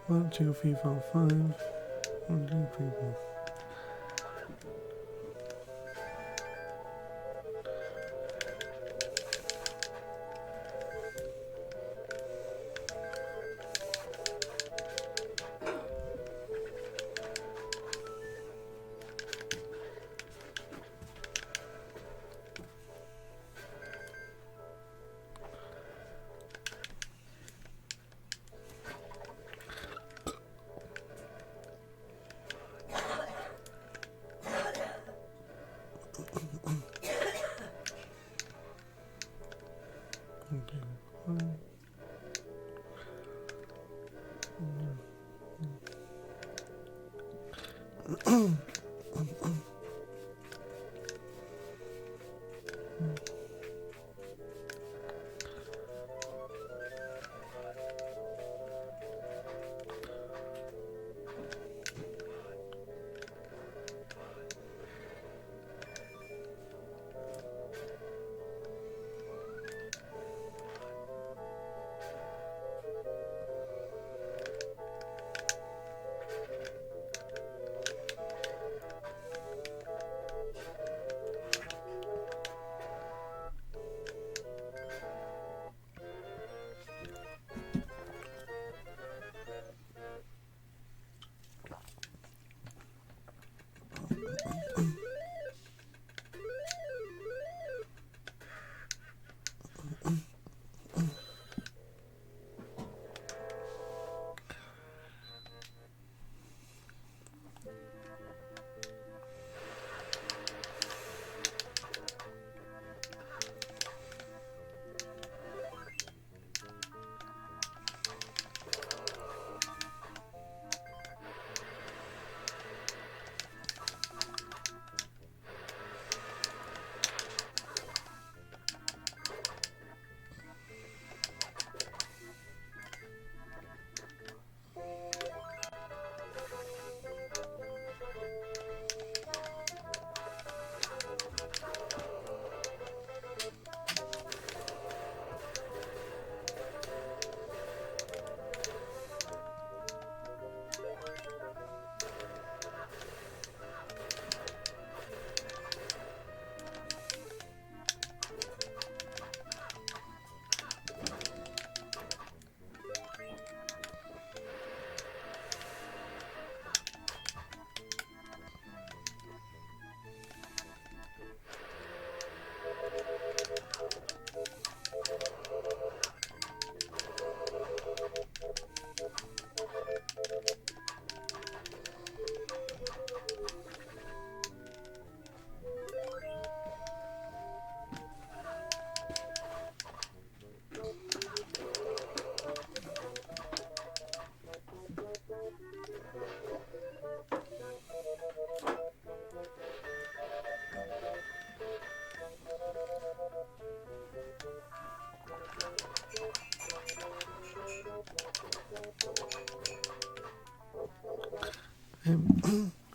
One, 2, 3, 4, 5. 1, 2, 3, 4.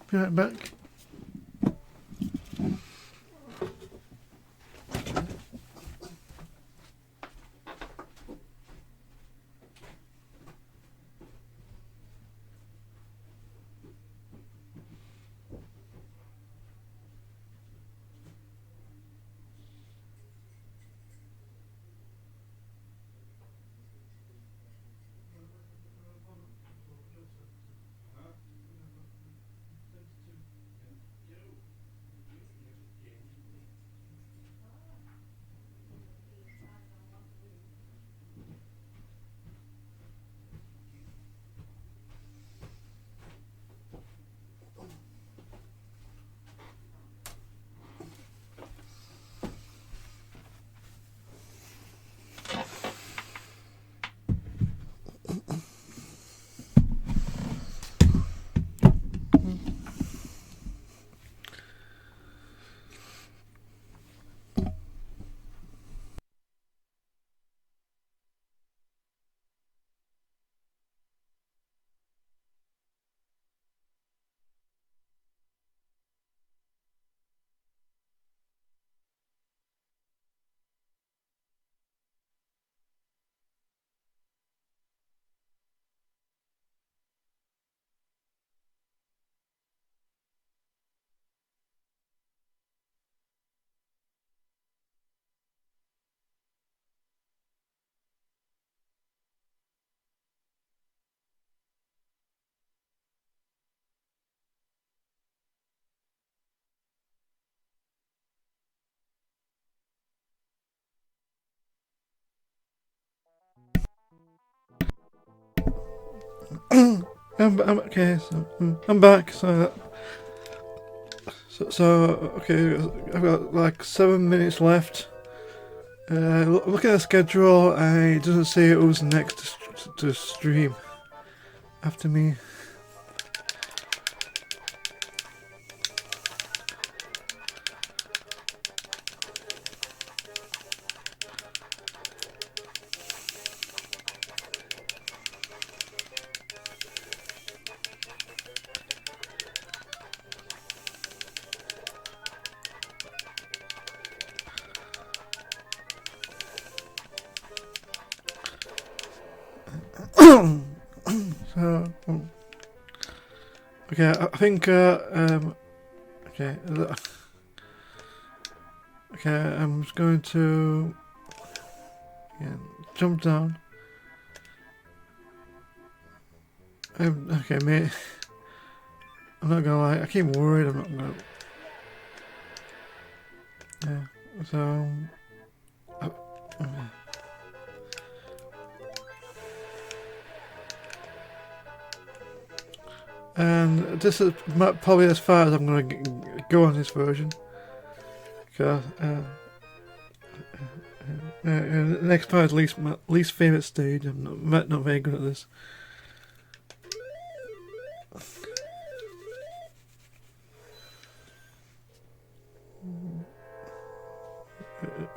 Be right back. I'm okay. So I'm back. So okay. I've got like 7 minutes left. Look at the schedule. It doesn't say who's next to stream after me. Okay, I think okay. Okay, I'm just going to jump down. Okay, mate. I'm not gonna lie, I keep worried I'm not gonna. Yeah, so. Okay. And this is probably as far as I'm gonna go on this version. Because the next part is my least favourite stage. I'm not very good at this.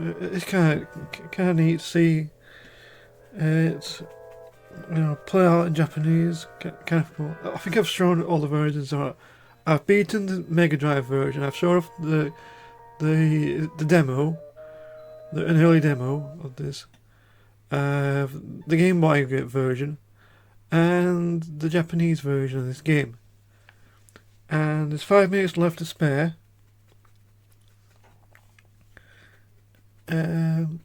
It's kind of neat to see it, play out in Japanese. Kind of cool. I think I've shown all the versions. I've beaten the Mega Drive version. I've shown off the demo, an early demo of this. The Game Boy version, and the Japanese version of this game. And there's 5 minutes left to spare. I'm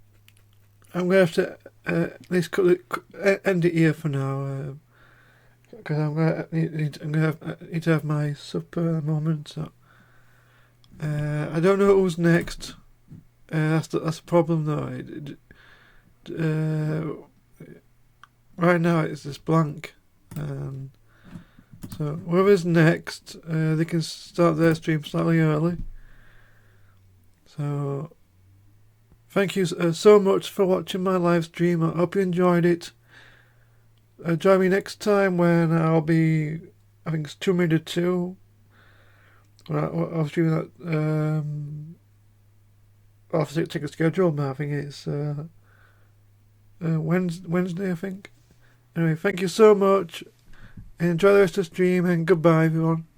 going to have to at least end it here for now, because I'm going to need to have my supper moment. So I don't know who's next. That's the problem, though. Right now it's just blank. So whoever's next, they can start their stream slightly early. So thank you so much for watching my live stream. I hope you enjoyed it. Join me next time when I'll be, I think it's 2 minutes to 2. I'll stream that. I'll have to take a schedule, but I think it's Wednesday, I think. Anyway, thank you so much. Enjoy the rest of the stream, and goodbye, everyone.